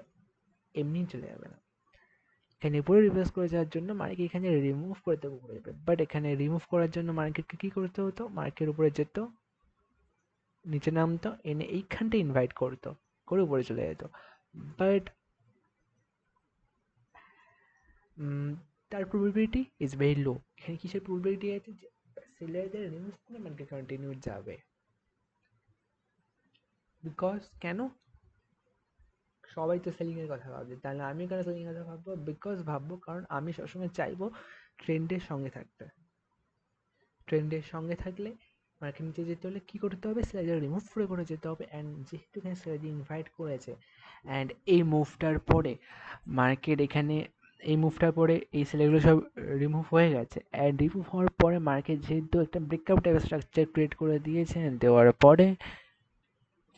এমনি চলে যাবে না। এখানে পুরো রিভার্স করে যাওয়ার জন্য মার্কেট এখানে রিমুভ করতে উপরে যাবে, বাট এখানে রিমুভ করার জন্য মার্কেটকে কী করতে হতো, মার্কেট উপরে যেত, নিচে নামতো, এনে এইখানটা ইনভাইট করতো, করে উপরে চলে যেত। বাট তার প্রবাবিলিটি ইজ ভেরি লো। এখানে কিসের প্রবাবিলিটি আছে যে সেলারদের রিমুভ করে মার্কেট কন্টিনিউ যাবে, বিকজ কেন, সবাই তো সেলিং এর কথা ভাবছে, তাহলে আমি কেন সেলিং এর কথা ভাববো? বিকজ ভাববো কারণ আমি সবসময় চাইবো ট্রেন্ডের সঙ্গে থাকতে। ট্রেন্ডের সঙ্গে থাকলে মার্কেট নিচে যেতে হলে কী করতে হবে, সেলার রিমুভ করে যেতে হবে, অ্যান্ড যেহেতু এখানে সেলার ইনভাইট করেছে, অ্যান্ড এই মুভটার পরে মার্কেট এখানে, এই মুভটার পরে এই সেলারগুলো সব রিমুভ হয়ে গেছে, অ্যান্ড রিমুভ হওয়ার পরে মার্কেট যেহেতু একটা ব্রেকআউট টাইপের স্ট্রাকচার ক্রিয়েট করে দিয়েছে, দেওয়ার পরে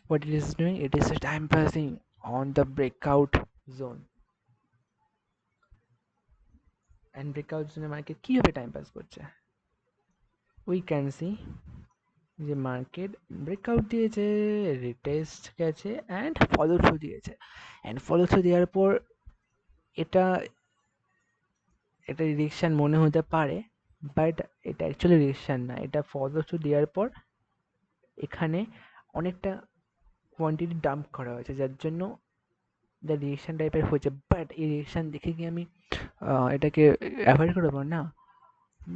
what it is doing, it is time passing on the breakout zone, and breakout zone market কীভাবে টাইম পাস করছে, উই ক্যান সি যে মার্কেট ব্রেকআউট দিয়েছে, রিটেস্ট গেছে, অ্যান্ড ফলো থ্রু দিয়েছে, অ্যান্ড ফলো থ্রু দেওয়ার পর এটা এটা রিজেকশন মনে হতে পারে, বাট এটা অ্যাকচুয়ালি রিজেকশন না, এটা ফলো থ্রু দেওয়ার পর এখানে অনেকটা কোয়ান্টিটি ডাম্প করা হয়েছে, যার জন্য দ্য রিজেকশন টাইপের হয়েছে। বাট এই রিজেকশন দেখে কি আমি এটাকে অ্যাভয়েড করবো না,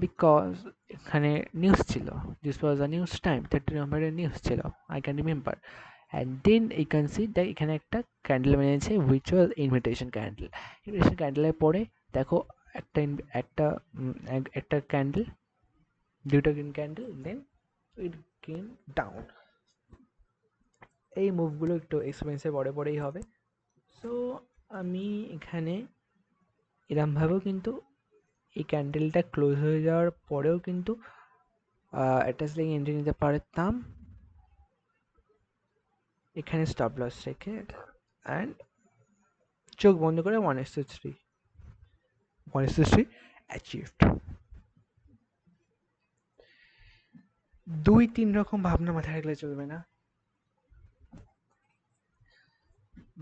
বিকজ এখানে নিউজ ছিল, this was a news time, 30 নম্বরের নিউজ ছিল, I can remember, and then এই ক্যান সি দ্যাট এখানে একটা ক্যান্ডেল বানিয়েছে which was invitation candle. Invitation ক্যান্ডেলের পরে দেখো একটা একটা একটা ক্যান্ডেল, দুটো green candle, then it came down. এই মুভগুলো একটু এক্সপেন্সিভ পরে পরেই হবে। সো আমি এখানে এরমভাবেও কিন্তু এই ক্যান্ডেলটা ক্লোজ হয়ে যাওয়ার পরেও কিন্তু একটা স্লিং এন্ট্রি নিতে পারতাম, এখানে স্টপ লস রেখে, অ্যান্ড চোখ বন্ধ করে 1:3 1:3 অ্যাচিভড। 2-3 রকম ভাবনা মাথায় রাখলে চলবে না,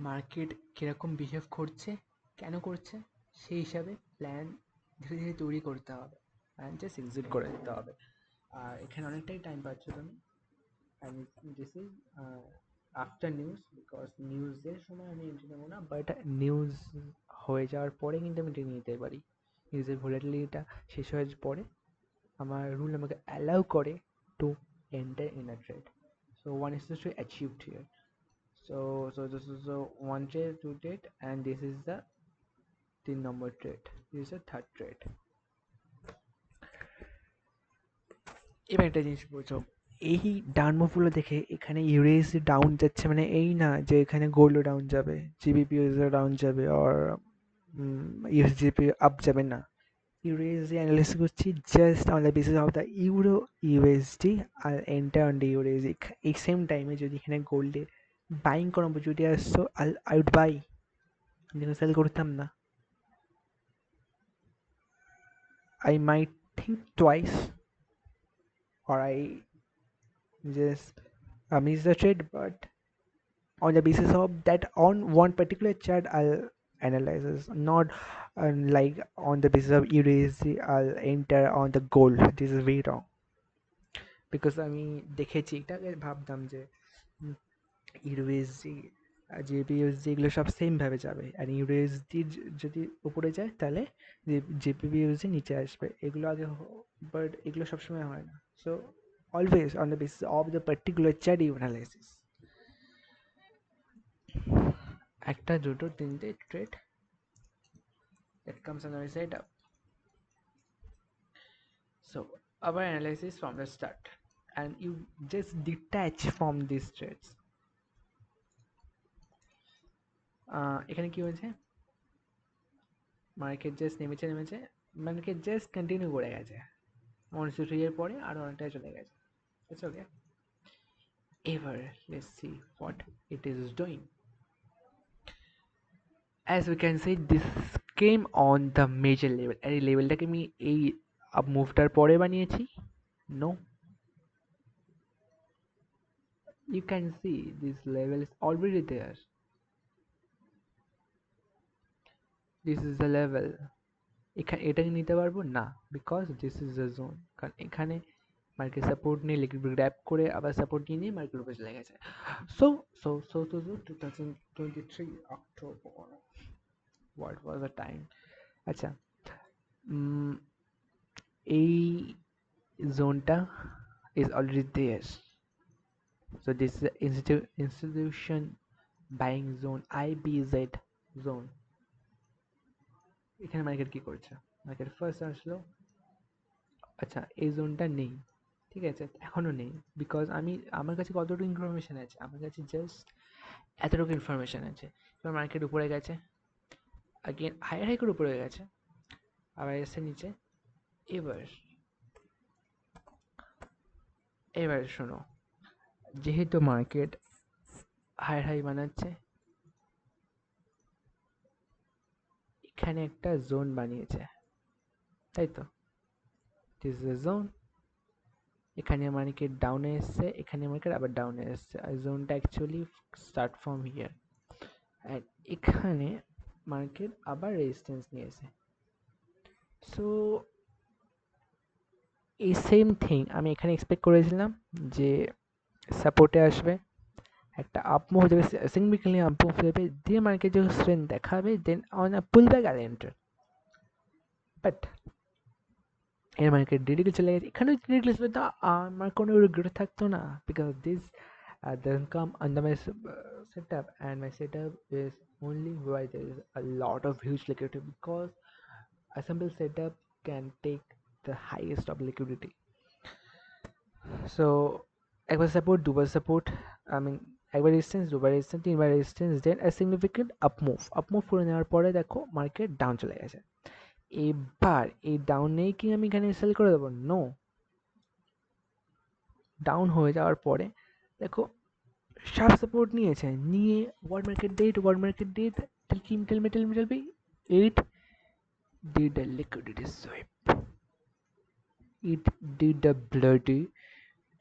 মার্কেট কীরকম বিহেভ করছে, কেন করছে, সেই হিসাবে প্ল্যান ধীরে ধীরে তৈরি করতে হবে, প্ল্যান জাস্ট এক্সিট করে দিতে হবে। আর এখানে অনেকটাই টাইম পাচ্ছ তুমি, and this is after news, because নিউজের সময় আমি এন্ট্রি নেবো না, বাট নিউজ হয়ে যাওয়ার পরে কিন্তু আমি এন্ট্রি নিতে পারি। নিউজের ভোলাটিলিটিটা শেষ হয়ে যাওয়ার পরে আমার রুল আমাকে অ্যালাউ করে to enter in a trade. So 1:3 achieved here. So this is the one trade, two trade, and this is the 3 number trade. This is the third trade. এবার একটা জিনিস বোঝো, এই ডাউন মুভগুলো দেখে এখানে ইউএসডি ডাউন যাচ্ছে মানে এই না যে এখানে গোল্ডও ডাউন যাবে, জিবিপিও ডাউন যাবে, আর ইউএসডিপি আপ যাবে না। USD analysis করছি just on the basis of the euro USD আর enter on the USD এই সেম টাইমে যদি এখানে গোল্ডে বাইং করার অপরচুনিটি আসতো I would buy, কিন্তু সেল করতাম না। I might think twice or I just miss the trade, but on the basis of that on one particular chart I'll analyze this, not like on the basis of USD I'll enter on the gold. This is way wrong, because আমি দেখেছি এটাকে ভাবতাম যে USD জেপিইউএসডি এগুলো সব same ভাবে যাবে, আর USD যদি উপরে যায় তাহলে জেপিইউএসডি নিচে আসবে, এগুলো আগে বাট এগুলো সবসময় হয় না। So always on the basis of the particular chart you analysis. একটা দুটো তিনটে trade that comes on our setup. So our analysis from the start, and you just detach from these trades. এখানে কি হয়েছে, মার্কেট জাস্ট নেমেছে market just continue করে গেছে, 1 এর পরে আরো অনেকটাই চলে গেছে। It's okay. এবার let's see what it is doing. as we can see this came on the major level, আর এই লেভেলটাকে আমি এই আপ মুভটার পরে বানিয়েছি। no, you can see this level is already there. this is the level. এটাকে নিতে পারবো না, because this is the zone. কারণ এখানে মার্কেট সাপোর্ট নিয়ে লিকুইড গ্র্যাব করে আবার সাপোর্ট নিয়ে মার্কেট উপরে চলে গেছে। So 2023 October, what was the time. আচ্ছা, এই জোনটা is already there. So this is institution buying zone, IBZ zone. এখানে মার্কেট কি করছে, মার্কেট ফার্স্ট আসলো, আচ্ছা এই জোনটা নেই, ঠিক আছে, এখনো নেই, বিকজ আমার কাছে কতটুকু ইনফরমেশন আছে, আমার কাছে জাস্ট এতটুকু ইনফরমেশন আছে। এবার মার্কেট উপরে গেছে, আগেন হাই করে উপরে গেছে, আবার এসে নিচে। এবার শোনো, যেহেতু মার্কেট হাই বানাচ্ছে, এখানে একটা জোন বানিয়েছে, তাই তো, দিস ইজ এ জোন। এখানে মার্কেট ডাউনে এসছে, এখানে মার্কেট আবার ডাউনে এসছে, আর জোনটা actually start from here, and এখানে মার্কেট আবার রেজিস্ট্যান্স নিয়েছে। সো এই সেম থিং আমি এখানে এক্সপেক্ট করেছিলাম যে সাপোর্টে আসবে, একটা আপ মুভ দেবে, সিগনিফিক্যান্টলি আপ মুভ দেবে, দিয়ে মার্কেট যখন স্ট্রেন্থ দেখাবে then on a pull back আর এন্টার। বাট এর মার্কেট ডিরেক্টলি চলে গেছে, এখানেও ডিরেক্টলি চলে, তো আমার কোনো রিগ্রেট থাকতো না, because this doesn't come under my setup, and my setup is only where there is a lot of huge liquidity, because a simple setup can take the highest of liquidity. So একবার support, দুবার support, একবার resistance, দুবার resistance, তিনবার resistance, then a significant up move করে নেওয়ার পরে দেখো market down চলে গেছে। এবার এই ডাউনেই কি আমি এখানে সেল করে দেবো? নো, ডাউন হয়ে যাওয়ার পরে দেখো শার্প সাপোর্ট নিয়েছে, নিয়ে what market did tell me it did a liquidity sweep, it did a bloody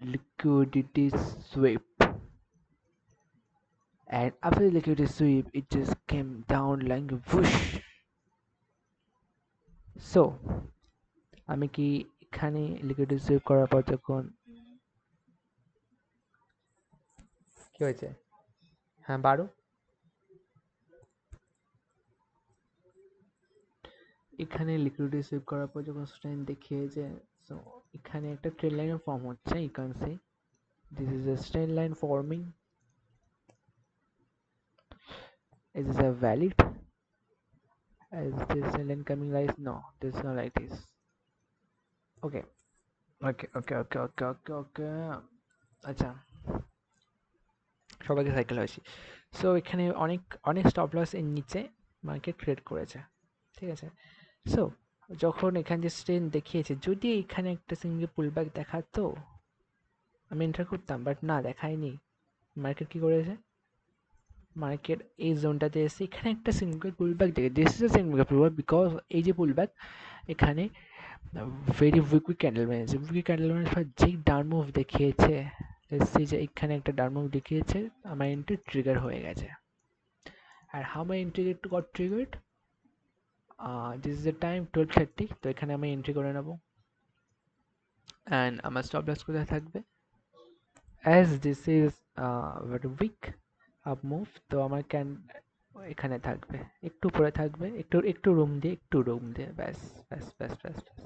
liquidity sweep, and after the liquidity sweep it just came down like a whoosh. So আমি কি এখানে liquidity sweep করার পর যখন কি হয়েছে, হ্যাঁ 12, এখানে লিকুইডিটি সুইপ করার পর যখন স্ট্রেন্থ দেখিয়েছে, সো এখানে একটা ট্রেড লাইন ফর্ম হচ্ছে, you can see this is a straight line forming. Is this a valid? Is this straight line coming like, no, this is not like this. Okay, okay. আচ্ছা, সবাইকে cycle হয়েছি। So এখানে অনেক stop loss এর নিচে market trade করেছে, ঠিক আছে? সো যখন এখানে যে স্ট্রেন দেখিয়েছে, যদি এখানে একটা সিঙ্গেল পুলব্যাক দেখাতো আমি এন্টার করতাম, বাট না, দেখায়নি। মার্কেট কি করেছে, মার্কেট এই জোনটাতে এসে এখানে একটা সিঙ্গেল পুলব্যাক দেখে, this is a single pullback, because এই যে পুলব্যাক এখানে ভেরি উইক ক্যান্ডেল মেরেছে, উইক ক্যান্ডেল মেরেছে পর যেই ডাউন মুভ দেখিয়েছে, এসে যে এখানে একটা ডাউন মুভ দেখিয়েছে, আমার এন্ট্রি ট্রিগার হয়ে গেছে। আর how my entry got triggered, this is the time 12:30, তো এখানে আমি এন্ট্রি করে নেব। অ্যান্ড আমার স্টপ লস কোথায় থাকবে, as this is very wake up move, তো আমার এখানে থাকবে, একটু পরে থাকবে, একটু একটু রুম দিয়ে, একটু রুম দিয়ে, ব্যাস ব্যাস ব্যাস ব্যাস ব্যাস।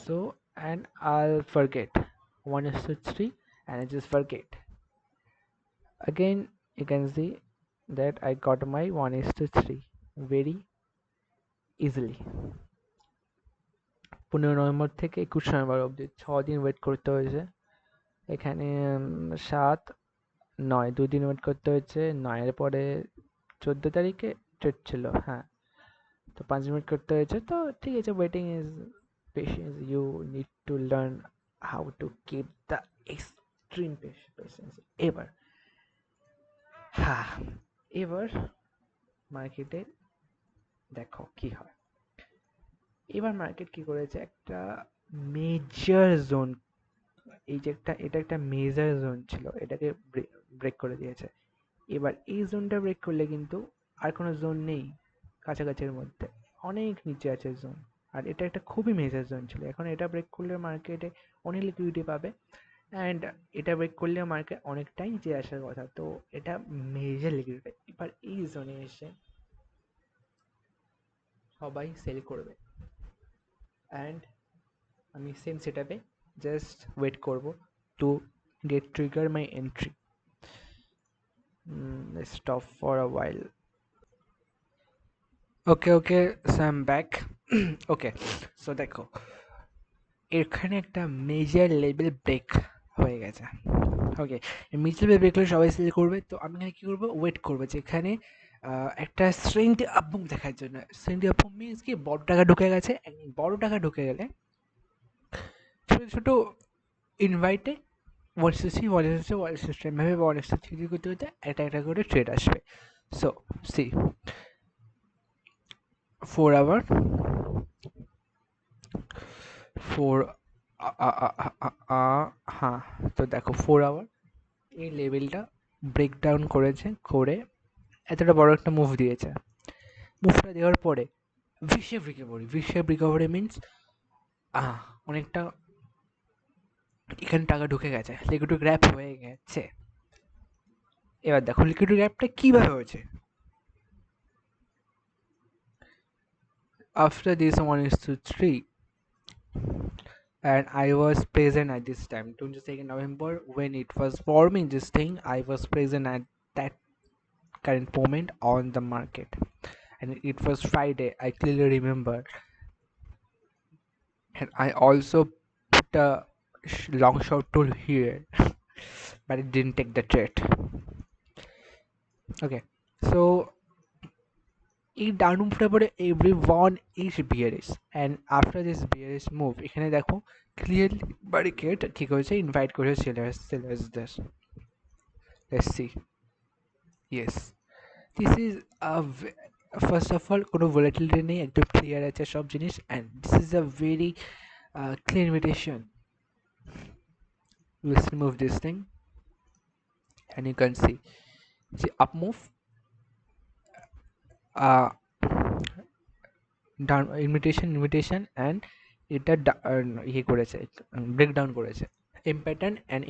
So, and I'll forget 1:3, and I just forget. Again, you can see that I got my 1:3 very easily. 15 November থেকে 21 নভেম্বর অবধি 6 দিন ওয়েট করতে হয়েছে। এখানে 7, 9 2 দিন ওয়েট করতে হয়েছে। 9-এর পরে 14 তারিখে ট্রেড ছিল, হ্যাঁ, তো 5 মিনিট করতে হয়েছে। তো ঠিক আছে, waiting is patience. You need to learn how to keep the extreme patience ever. হ্যাঁ, এবার মার্কেটে দেখো কি হয়। এবার মার্কেট কি করেছে, একটা মেজর জোন, এই যে এটা একটা মেজর জোন ছিল, এটাকে ব্রেক করে দিয়েছে। এবার এই জোনটা ব্রেক করলে কিন্তু আর কোনো জোন নেই কাছাকাছির মধ্যে, অনেক নিচে আছে জোন। আর এটা একটা খুবই মেজর জোন ছিল, এখন এটা ব্রেক করলে মার্কেটে অনেক লিকুইডিটি পাবে, অ্যান্ড এটা ব্রেক করলে মার্কেট অনেকটাই যে আসার কথা, তো এটা মেজর লিকুইডিটি। এবার এই জোনে এসে সবাই সেল করবে, অ্যান্ড আমি সেম সেটআপে জাস্ট ওয়েট করব to get trigger my entry. Stop for a while. Okay, so I am back. Okay, so দেখো এখানে একটা মেজর লেভেল ব্রেক হয়ে গেছে। ওকে, মেজর লেভেল ব্রেক হলে সবাই সেল করবে, তো আমি এখানে কী করবো, ওয়েট করবো যে এখানে একটা স্ট্রেংথ আপমুভ দেখার জন্য। স্ট্রেংথ আপমুভ মিনস কি, বড় টাকা ঢুকে গেছে, বড় টাকা ঢুকে গেলে ছোটো ছোটো ইনভাইটে 160 এভাবে 160 করতে করতে একটা একটা করে ট্রেড আসবে। সো সি 4 আওয়ার 4 হ্যাঁ, তো দেখো 4 আওয়ার এই লেভেলটা ব্রেকডাউন করেছে, করে এতটা বড় একটা মুভ দিয়েছে। মুভটা দেওয়ার পরে ভিশেপ রিকভারি মিনস অনেকটা এখানে টাকা ঢুকে গেছে, লিকুইডিটি গ্র্যাপ হয়ে গেছে। এবার দেখো লিকুইডিটি গ্র্যাপটা কীভাবে হয়েছে। After this 1:3, and I was present at this time, 22nd November, when it was forming this thing. I was present at that current moment on the market, and it was Friday, I clearly remember, and I also put a long short tool here, but it didn't take the trade. Okay, so এই down মুভটার পরে every one is bearish, and after this bearish move এখানে দেখো clearly market কী করেছে, invite করেছে সেলার্সদের। Let's see, yes, this is first of all কোনো ভোলাটিলিটি নেই, একদম ক্লিয়ার আছে সব জিনিস, and this is a very clear invitation. Let's remove this thing, and you can see up move, down invitation, and এটা ইয়ে করেছে, ব্রেকডাউন করেছে, ইম্প্যাটার্ন অ্যান্ড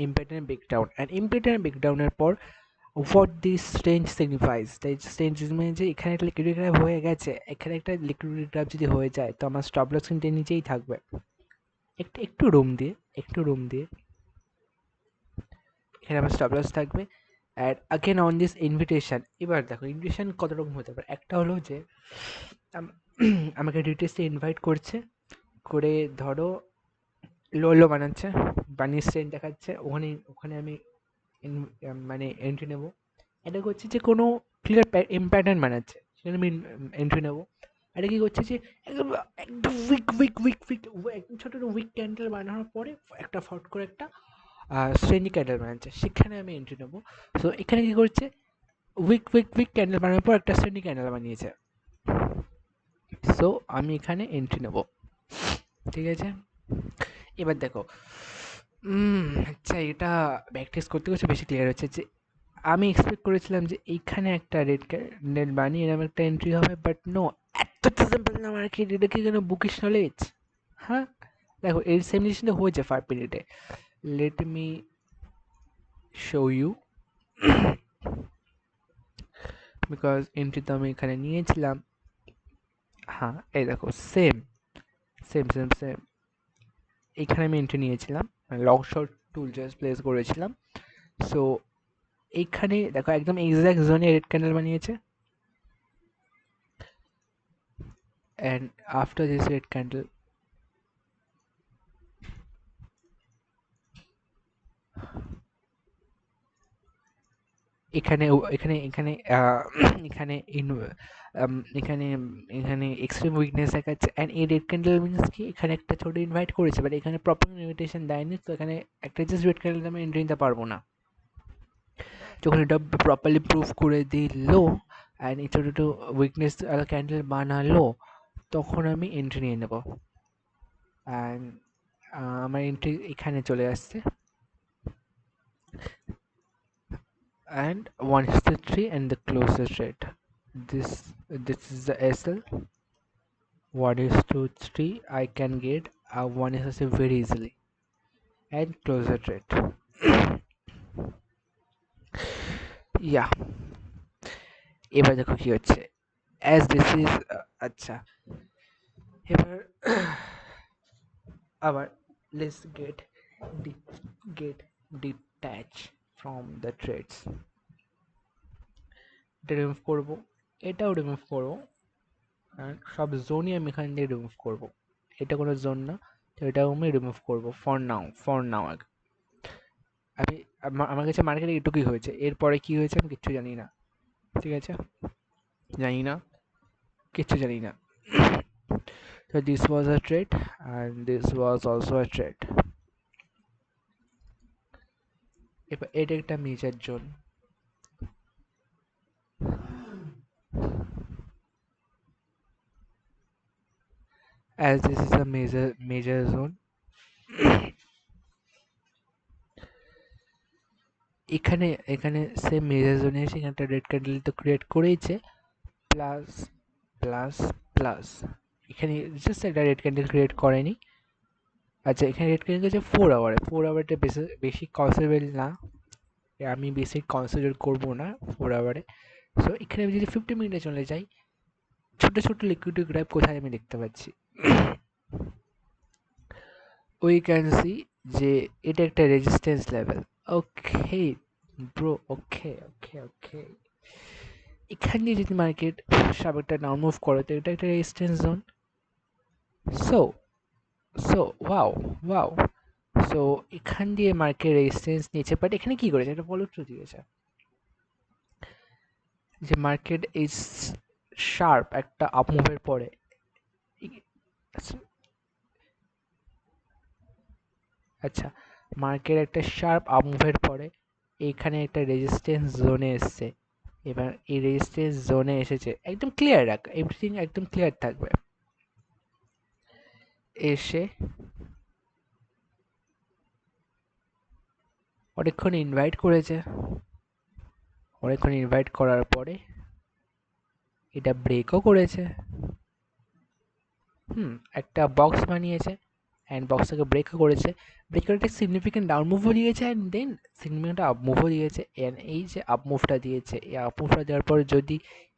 ব্রেকডাউনের পর what this range signifies, that range মানে যে এখানে একটা লিকুইডিটি গ্র্যাপ হয়ে গেছে, এখানে একটা লিকুইডিটি গ্র্যাপ যদি হয়ে যায় তো আমার স্টপ লস কিন্তু নিচেই থাকবে, একটু রুম দিয়ে এখানে আমার স্টপ লস থাকবে। And again on this invitation, এবার দেখো ইনভিটেশন কত রকম হতে পারে। একটা হলো যে আমাকে রিটেস্টে ইনভাইট করছে, করে ধরো লো বানাচ্ছে, বানিয়ে স্ট্রেন দেখাচ্ছে, ওখানে আমি মানে এন্ট্রি নেব। এটা হচ্ছে যে কোনো ক্লিয়ার প্যাটার্ন বানাচ্ছে, সেখানে আমি এন্ট্রি নেবো। এটা কি করছে যে একদম একদম উইক উইক উইক উইক একদম ছোটো উইক ক্যান্ডেল বানানোর পরে একটা ফট করে একটা শ্রেণী ক্যান্ডেল বানাচ্ছে, সেখানে আমি এন্ট্রি নেবো। সো এখানে কি করছে, উইক উইক উইক ক্যান্ডেল বানানোর পর একটা শ্রেণী ক্যান্ডেল বানিয়েছে। সো আমি এখানে এন্ট্রি নেব, ঠিক আছে। এবার দেখো, আচ্ছা এটা প্র্যাকটিস করতে করতে বেশি ক্লিয়ার হচ্ছে যে আমি এক্সপেক্ট করেছিলাম যে এইখানে একটা রেড ক্যান্ডেল বানিয়ে এরকম একটা এন্ট্রি হবে, বাট নো, এত সিম্পল না মার্কেট, এটা কি কোনো বুকিশ নলেজ? হ্যাঁ, দেখো এই সেম জিনিসটা হয়েছে 5 মিনিটে। Let me show you, because entry তো আমি এখানে নিয়েছিলাম। হ্যাঁ এই দেখো, সেম সেম সেম সেম, এখানে আমি এন্ট্রি নিয়েছিলাম, লং শর্ট টুল জাস্ট প্লেস করেছিলাম। সো এইখানে দেখো একদম এক্সাক্ট জোনে রেড ক্যান্ডেল বানিয়েছে, and after this red candle এখানে এখানে এখানে এখানে এখানে এখানে এক্সট্রিম উইকনেস দেখাচ্ছে, অ্যান্ড এই রেড ক্যান্ডেল মিনস কি এখানে একটা ছোট ইনভাইট করেছে, বাট এখানে প্রপার ইনভিটেশন দেয়নি, তো এখানে একটা জাস্ট রেড ক্যান্ডেল আমি এন্ট্রি নিতে পারবো না। যখন এটা প্রপারলি প্রুভ করে দিল অ্যান্ড এই ছোটো ছোটো উইকনেস ক্যান্ডেল বানালো, তখন আমি এন্ট্রি নিয়ে নেব। অ্যান্ড আমার এন্ট্রি এখানে চলে আসছে, and 1:3 and the closest rate. This is the SL. 1:3 I can get a 1:3 very easily, and closer rate. Yeah, এবার দেখো কি হচ্ছে, as this is আচ্ছা এবার আবার let's get detach from the trades. এটা রিমুভ করবো, এটাও রিমুভ করবো, অ্যান্ড সব জোনই আমি এখান দিয়ে রিমুভ করবো। এটা কোনো জোন না, তো এটাও আমি রিমুভ করবো ফর নাও আগে। আমি আমার কাছে মার্কেটে এটুকুই হয়েছে, এরপরে কি হয়েছে আমি কিচ্ছু জানি না, ঠিক আছে, জানি না, কিচ্ছু জানি না। So this was a trade and this was also a trade. এবার এটা একটা major zone, as this is a major zone. এখানে এখানে সেম মেজর জোনে এসে এখানে একটা রেড ক্যান্ডেল তো ক্রিয়েট করেইছে, প্লাস প্লাস প্লাস এখানে জাস্ট একটা রেড ক্যান্ডেল ক্রিয়েট করেনি। আচ্ছা এখানে রেড ক্যান্ডেল আছে 4 আওয়ারে, 4 আওয়ারটা বেশি বেশি কনসিডারেবল না, আমি বেশি কনসিডার করবো না 4 আওয়ারে। সো এখানে আমি যদি 50 মিনিটে চলে যাই, ছোটো ছোটো লিকুইড গ্রাফ কোথায় আমি দেখতে পাচ্ছি, উই ক্যান সি যে এটা একটা রেজিস্ট্যান্স লেভেল। ওকে ব্রো, ওকে ওকে ওকে, এখান দিয়ে যদি মার্কেট সাবেকটা ডাউন মুভ করে, তো এটা একটা resistance zone. So so wow wow, so এখান দিয়ে মার্কেট রেজিস্ট্যান্স নিয়েছে, বাট এখানে কি করেছে, এটা ফলো থ্রু দিয়েছে যে মার্কেট এই শার্প একটা আপ মুভের পরে, আচ্ছা মার্কেট একটা শার্প আপ মুভের পরে এখানে একটা রেজিস্ট্যান্স জোনে এসছে। এবার এই রেজিস্ট্যান্স জোনে এসেছে, একদম ক্লিয়ার রাখ, এভরিথিং একদম ক্লিয়ার থাকবে। এসে অনেকক্ষণ ইনভাইট করেছে, অনেকক্ষণ ইনভাইট করার পরে এটা ব্রেকও করেছে, একটা বক্স বানিয়েছে, অ্যান্ড বক্সটাকে ব্রেকও করেছে, ব্রেক করে একটা সিগনিফিকেন্ট ডাউন মুভও দিয়েছে, অ্যান্ড দেন সিগনিফিকেন্ট আপ মুভও দিয়েছে। অ্যান্ড এই যে আপ মুভটা দিয়েছে, এই আপ মুভটা দেওয়ার পর যদি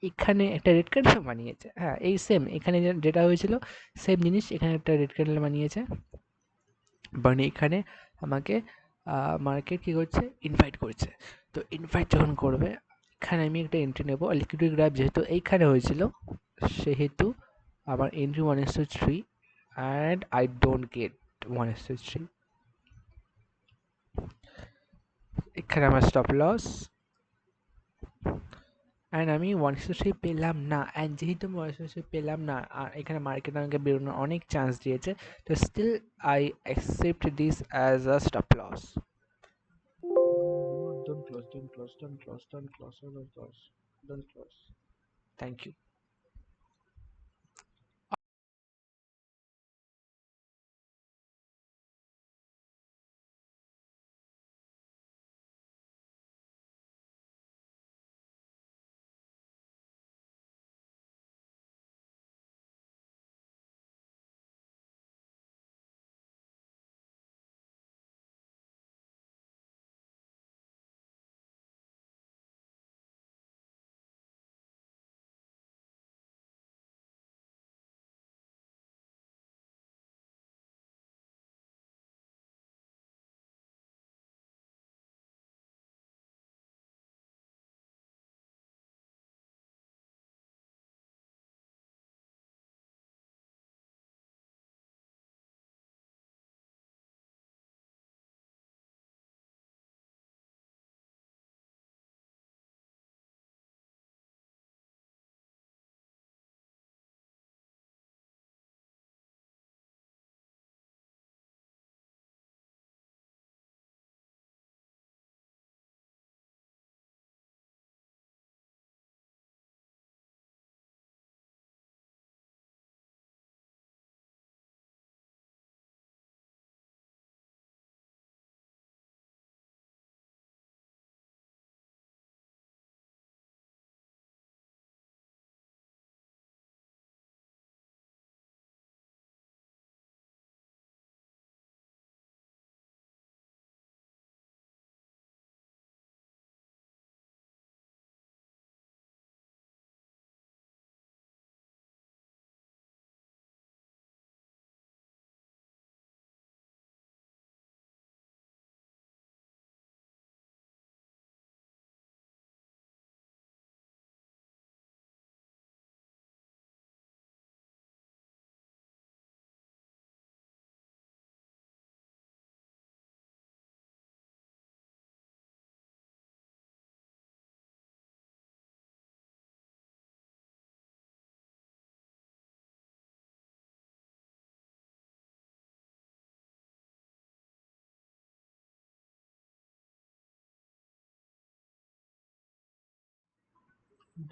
এখানে একটা রেড ক্যান্ডেল বানিয়েছে, হ্যাঁ এই সেম এখানে যেটা হয়েছিল সেম জিনিস, এখানে একটা রেড ক্যান্ডেল বানিয়েছে, বানিয়ে এখানে আমাকে মার্কেট কী করছে, ইনভাইট করছে। তো ইনভাইট যখন করবে, এখানে আমি একটা এন্ট্রি নেবো, লিকুইড গ্রাফ যেহেতু এইখানে হয়েছিল, সেহেতু আমার entry 1:3, and I don't get 1:3, এখানে আমার স্টপ লস, অ্যান্ড আমি 163 পেলাম না, অ্যান্ড যেহেতু আমি 163 পেলাম না আর এখানে মার্কেট আমাকে বেরোনোর অনেক চান্স দিয়েছে, তো still I accept this as a stop loss. Don't close, don't close, don't close, don't close, don't close, don't close. Thank you.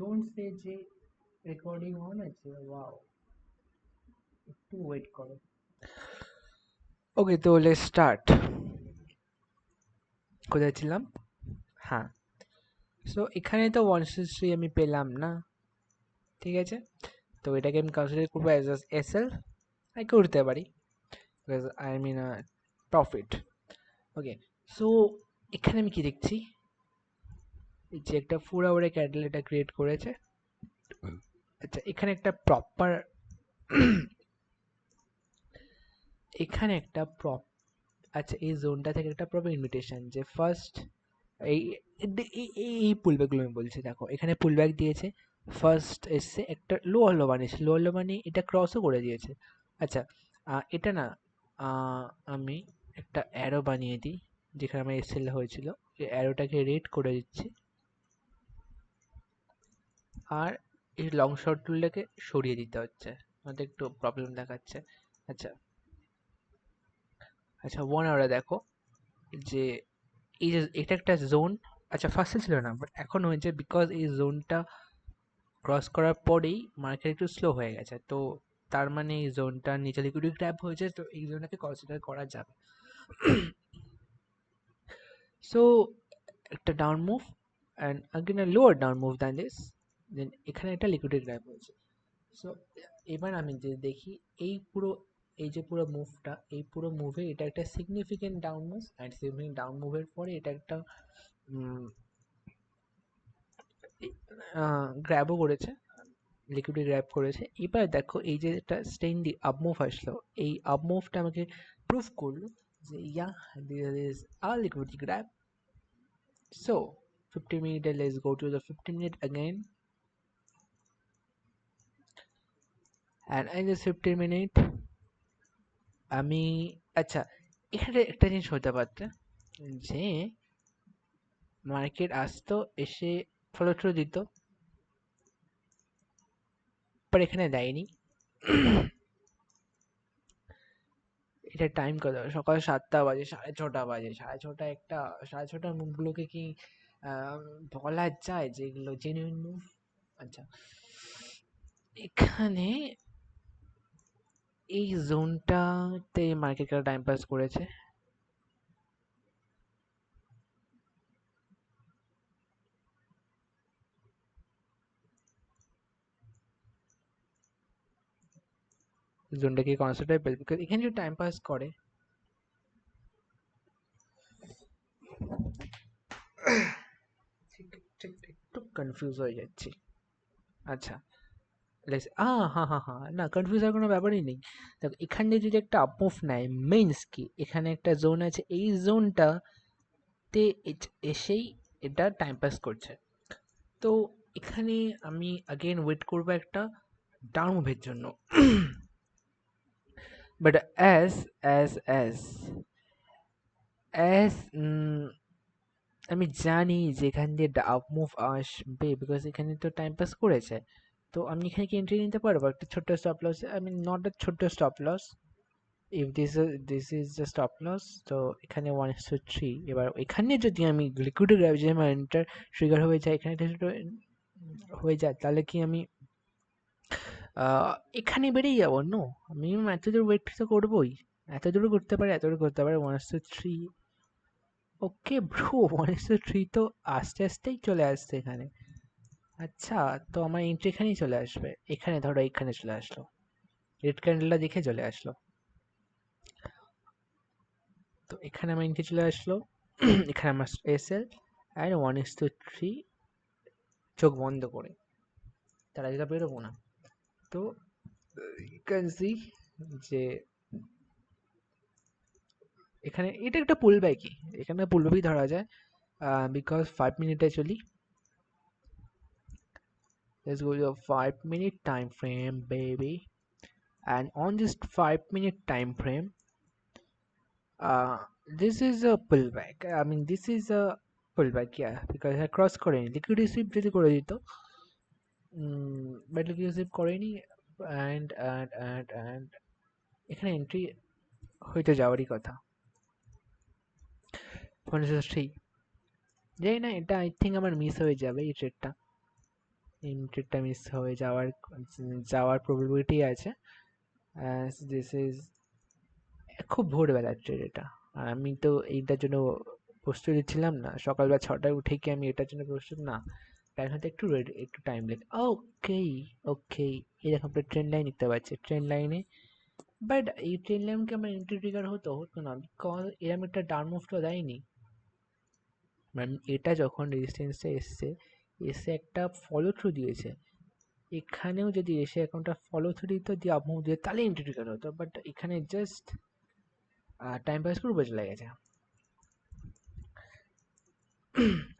Don't say যে রেকর্ডিং অন আছে, ওয়াও, একটু ওয়েট করো। ওকে, তো লেটস স্টার্ট। কোথায় ছিলাম? হ্যাঁ, সো এখানে তো 163 আমি পেলাম না, ঠিক আছে, তো এটাকে আমি কনসিডার করবো অ্যাজ এস এল, আই করতে পারি, because I mean profit. Okay, so এখানে আমি কি দেখছি, এই যে একটা 4 আওয়ারের ক্যান্ডেল এটা ক্রিয়েট করেছে। আচ্ছা, এখানে একটা প্রপার এখানে একটা আচ্ছা, এই জোনটা থেকে একটা প্রপার ইনভিটেশন যে ফার্স্ট এই এই পুলব্যাকগুলো আমি বলছি, দেখো এখানে পুলব্যাক দিয়েছে, ফার্স্ট এসছে একটা লোয়ার লো বানিয়েছে, লোয়ার লো বানিয়ে এটা ক্রসও করে দিয়েছে। আচ্ছা, এটা না, আহ, আমি একটা অ্যারো বানিয়ে দিই যেখানে আমার এসএল হয়েছিল, এই অ্যারোটাকে রেড করে দিচ্ছি, আর এই লং শর্ট টুলটাকে সরিয়ে দিতে হচ্ছে, আমাদের একটু প্রবলেম দেখাচ্ছে। আচ্ছা, আচ্ছা, 1 আওয়ারে দেখো যে এই যে এটা একটা জোন, আচ্ছা ফার্স্টে ছিল না বাট এখন হয়েছে, বিকজ এই জোনটা ক্রস করার পরেই মার্কেট একটু স্লো হয়ে গেছে, তো তার মানে এই জোনটার নিচে লিকুইডিটি গ্র্যাব হয়েছে, তো এই জোনটাকে কনসিডার করা যাবে। সো একটা down move and again a lower down move than this, then এখানে একটা লিকুইডিটি গ্র্যাব হয়েছে। সো এবার আমি যে দেখি এই পুরো, এই যে পুরো মুভটা, এই পুরো মুভে এটা একটা significant down move, and significant down মুভের পরে এটা একটা গ্র্যাবও করেছে, লিকুইডে গ্র্যাব করেছে। এবার দেখো এই যে একটা স্টেইনলি আপ মুভ আসলো, এই আপ মুভটা আমাকে প্রুফ করলো যে yeah, this is a liquidity grab. So 50 মিনিটে let's go to the 50 minute again, and in this 50 minute আমি, আচ্ছা, এখানে একটা জিনিস হতে পারত যে মার্কেট আসতো, এসে ফলো থ্রু দিত, বাট এখানে দেয়নি। এটা টাইম কত? সকাল 7টা বাজে, 6:30 বাজে। 6:30 একটা 6:30 মুভগুলোকে কি আহ, বলা যায় যে এগুলো জেনুইন মুভ? আচ্ছা, এখানে এই জোনটাতে মার্কেট টাইম পাস করেছে। জোনটা কি কনসেপ্টেবল? বিকজ এখানে যে টাইম পাস করে, ঠিক ঠিক একটু কনফিউজ হয়ে যাচ্ছি। আচ্ছা, হ্যাঁ হ্যাঁ হ্যাঁ, না কনফিউজ হওয়ার কোনো ব্যাপারই নেই। দেখো এখানে যদি একটা আপ মুভ নেয়, মিনস কি এখানে একটা জোন আছে, এই জোনটাতে এসেই এটা টাইম পাস করছে। তো এখানে আমি আগেন ওয়েট করবো একটা ডাউন মুভের জন্য। But as as as as আমি জানি যে এখান দিয়ে আপ মুভ আসবে, বিকজ এখানে তো টাইম পাস করেছে। তো আমি এখানে কি এন্ট্রি নিতে পারবো একটা ছোট্ট stop loss? I mean not a ছোট্ট stop loss, if this is the stop loss. তো এখানে 1:3। এবার এখানে যদি আমি লিকুইডে গ্র্যাভিটি মাইন্ডটার ট্রিগার হয়ে যায়, এখানে হয়ে যায়, তাহলে কি আমি এখানে বেরিয়ে যাবো? নো, আমি এত দূর ওয়েট তো করবোই। এত দূর করতে পারে, এত দূর করতে পারে। 1:3, ওকে ব্রো, 1:3 তো আস্তে আস্তেই চলে আসছে এখানে। আচ্ছা, তো আমার এন্ট্রি এখানেই চলে আসবে। এখানে ধরো এখানে চলে আসলো, রেড ক্যান্ডেলটা দেখে চলে আসলো। তো এখানে আমার এন্ট্রি চলে আসলো। এখানে আমার এসএল অ্যান্ড 1:3 চোখ বন্ধ করে, তার আগে বেরোবো না। তো ইউ ক্যান সি যে এখানে এটা একটা পুল ব্যাকই, এখানে পুল ব্যাকই ধরা যায়। বিকজ 5 মিনিটে চলি। Let's go to a 5 minute time frame, baby. And on this 5 minute time frame, uh, this is a pullback. I mean, this is a pullback, yeah, because I cross করেনি লিকুইড সুইপ যদি করে দিত, but liquid sweep করেনি। And এখানে entry হয়তো যাওয়ারই কথা। 1:3 যাই না, এটা আই থিঙ্ক আমার মিস হয়ে যাবে। এই ট্রেডটা মিস হয়ে যাওয়ার প্রবাবিলিটি আছে। দিস ইজ খুব ভোরবেলার ট্রেড এটা। আর আমি তো এইটার জন্য প্রস্তুতি ছিলাম না। সকালবেলা 6টায় উঠে কি আমি এটার জন্য প্রস্তুত না। কারণ হয়তো একটু টাইম লাগে। ওকে, ওকে, এরকম একটা ট্রেন লাইন দেখতে পাচ্ছি, ট্রেন লাইনে। বাট এই ট্রেন লাইনকে আমার এন্ট্রি ট্রিগার হতো না, বিকজ এরকম একটা ডাউন মুভ তো দেয়নি। মানে এটা যখন রেজিস্ট্যান্সটা এসে একটা ফলো থ্রু দিয়েছে, এখানেও যদি এসে একাউন্টটা ফলো থ্রু দিত, দিয়ে আপ মুভ দিয়ে, তাহলে এন্ট্রি ট্রিগার হতো। বাট এখানে জাস্ট টাইম পাস করে চলে গেছে।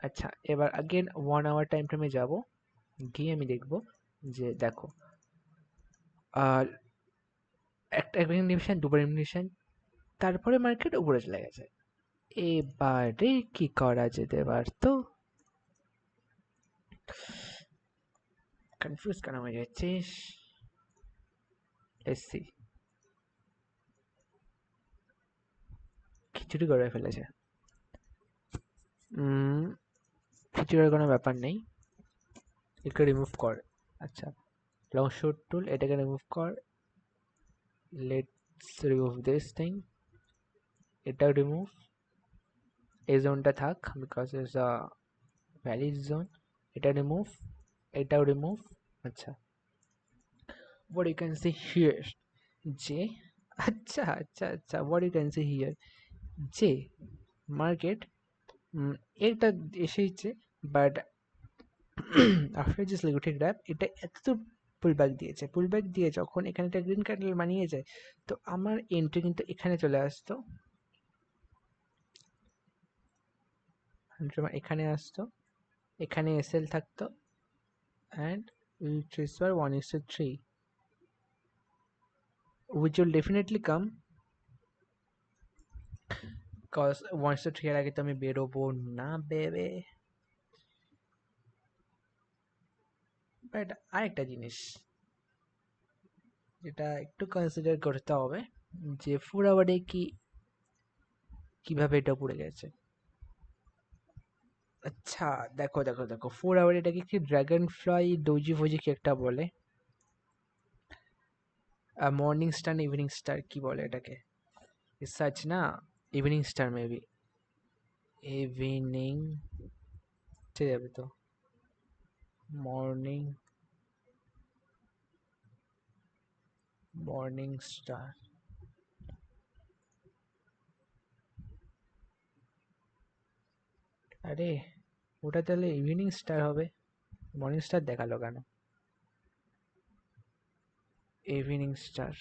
আচ্ছা, এবার আগেন 1 আওয়ার টাইম ফ্রেমে যাব, গিয়ে আমি দেখব যে দেখো একটা নিমিশন, দুবার নিমিশন, তারপরে মার্কেট উপরে চলে গেছে। এবারে কি করা যেতে পারতো? কনফিউজ কেন হয়ে যাচ্ছিস? এসসি খিচুড়ি করে ফেলেছে। খিচুড়ির কোনো ব্যাপার নেই, একে রিমুভ কর। আচ্ছা, লং শর্ট টুল, এটাকে রিমুভ কর। লেটস রিমুভ দিস থিং, এটাও রিমুভ। এই জোনটা থাক, because is a valid zone. এটা রিমুভ, এটাও রিমুভ। আচ্ছা, what you can see here যে আচ্ছা, what you can see here যে মার্কেট এটা এসেছে, but after this liquid grab এটা এত পুলব্যাক দিয়েছে। পুলব্যাক দিয়ে যখন এখানে একটা গ্রিন ক্যান্ডেল বানিয়ে যায়, তো আমার এন্ট্রি কিন্তু এখানে চলে আসতো, এখানে আসতো, এখানে এসএল থাকতো, and ট্রেসফার 1:3, which will definitely come, cause 1:3 এর আগে তো আমি বেরোবো না বেবে। বাট আরেকটা জিনিস, যেটা একটু কনসিডার করতে হবে যে 4 আওয়ারে কিভাবে এটা পড়ে গেছে। আচ্ছা, দেখো দেখো দেখো, 4 আওয়ার এটাকে কি ড্রাগন ফ্লাই ডোজি ফোজি কি একটা বলে, মর্নিং স্টার ইভিনিং স্টার কি বলে এটাকে, সার্চ না, ইভিনিং স্টার মেবি, ইভিনিং যাবে তো, মর্নিং মর্নিং স্টার, আরে ওটা তাহলে ইভিনিং স্টার হবে, মর্নিং স্টার দেখালো কেন, ইভিনিং স্টার,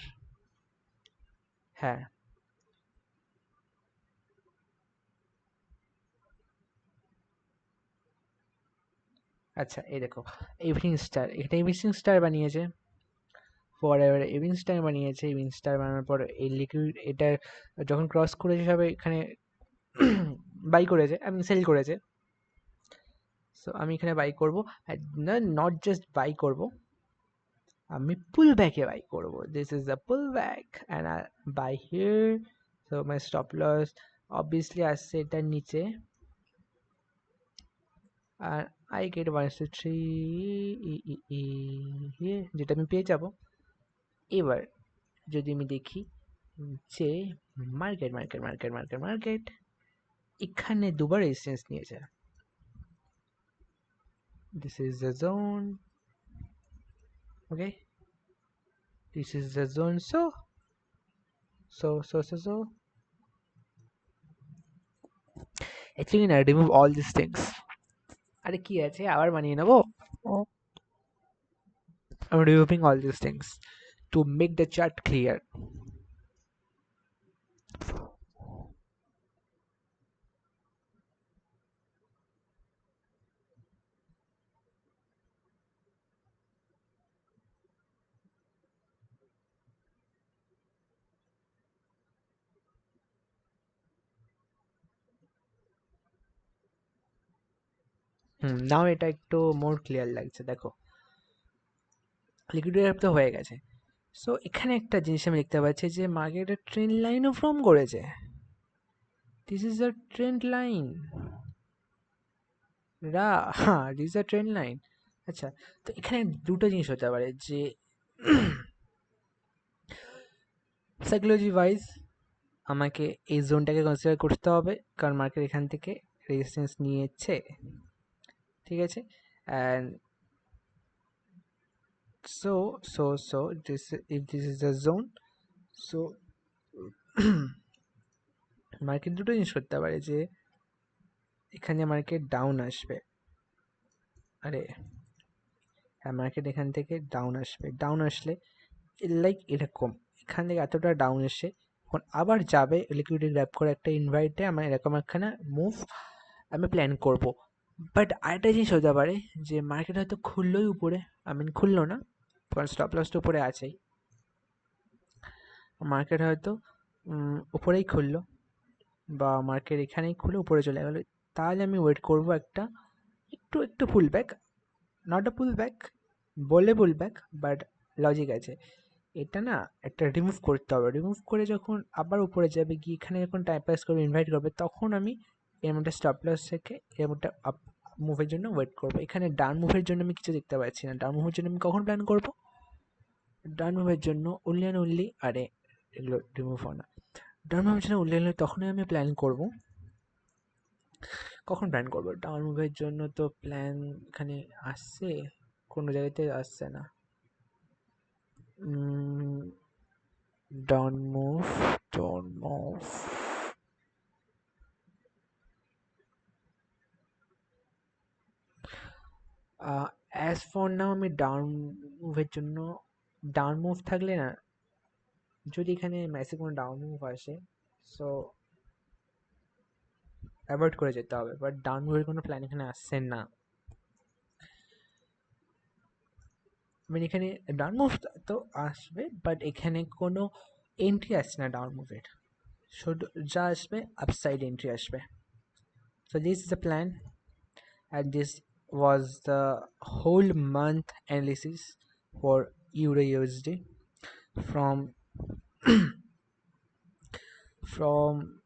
হ্যাঁ আচ্ছা এই দেখো, ইভিনিং স্টার, এটা ইভিনিং স্টার বানিয়েছে, পর এবার ইভিনিং স্টার বানিয়েছে, ইভিনিং স্টার বানানোর পর এই লিকুইড এটা যখন ক্রস করেছে সবাই এখানে বাই করেছে, আমি সেল করেছে, সো আমি এখানে বাই করবো, না নট জাস্ট বাই করব, আমি পুল ব্যাকে বাই করব, this is the pull back and I buy here, so my stop loss obviously আসছে এটার নিচে, আর আই গেট 1 2 3 যেটা আমি পেয়ে যাব। এবার যদি আমি দেখি যে market market market market market এখানে দুবার রেজিস্ট্যান্স নিয়েছে, this is the zone, okay, this is the zone, so actually না, remove all these things, আরে কি আছে আবার বানিয়ে নেবো, I'm removing all these things to make the chart clear. নাও এটা একটু মোর ক্লিয়ার লাগছে, দেখো লিকুইড তো হয়ে গেছে, সো এখানে একটা জিনিস আমি দেখতে পাচ্ছি যে মার্কেটের ট্রেন্ড লাইনও ফর্ম করেছে, this is a trend line, হ্যাঁ this is a trend line. আচ্ছা, তো এখানে দুটো জিনিস হতে পারে যে সাইকোলজি ওয়াইজ আমাকে এই জোনটাকে কনসিডার করতে হবে, কারণ মার্কেট এখান থেকে রেজিস্ট্যান্স নিয়েছে, ঠিক আছে, and so this, if this is the zone, so market দুটো জিনিস করতে পারে যে এখানে মার্কেট ডাউন আসবে, আরে হ্যাঁ মার্কেট এখান থেকে ডাউন আসবে, ডাউন আসলে লাইক এরকম এখান থেকে এতটা ডাউন এসে এখন আবার যাবে লিকুইডিটি গ্র্যাব করে একটা ইনভাইটে, আমার এরকম একখানা মুভ আমি প্ল্যান করব, বাট আরেকটা জিনিস হতে পারে যে মার্কেট হয়তো খুললোই উপরে, আই মিন খুললো না, কারণ স্টপ লসটা উপরে আছেই, মার্কেট হয়তো উপরেই খুললো বা মার্কেট এখানেই খুলে উপরে চলে গেলো, তাহলে আমি ওয়েট করব একটা একটু একটু পুল back, not a pull back, বলে পুল ব্যাক, বাট লজিক আছে, এটা না একটা রিমুভ করতে হবে, রিমুভ করে যখন আবার উপরে যাবে গিয়ে এখানে যখন টাইম পাস করবে ইনভাইট করবে তখন আমি এরম একটা স্টপ লস থেকে এরম একটা আপ মুভের জন্য ওয়েট করবো, এখানে ডাউন মুভের জন্য আমি কিছু দেখতে পাচ্ছি না, ডাউন মুভের জন্য আমি কখন প্ল্যান করবো, ডাউন মুভের জন্য অনলি অ্যান্ড অনলি, আরে এগুলো রিমুভ হয় না, ডাউন মুভের জন্য অনলি অনলি তখনই আমি প্ল্যান করবো, কখন প্ল্যান করবো, ডাউন মুভের জন্য তো প্ল্যান এখানে আসছে, কোনো জায়গাতে আসছে না, down move, down move, as for now আমি ডাউন মুভের জন্য, ডাউন মুভ থাকলে না, যদি এখানে ম্যাসিভ কোনো ডাউন মুভ আসে সো অ্যাভয়েড করে যেতে হবে, বাট ডাউন মুভের কোনো প্ল্যান এখানে আসছে না, মানে এখানে ডাউন মুভ তো আসবে বাট এখানে কোনো এন্ট্রি আসছে না ডাউন মুভের, শুধু যা আসবে আপসাইড এন্ট্রি আসবে, so this is the plan and this was the whole month analysis for Euro USD. from from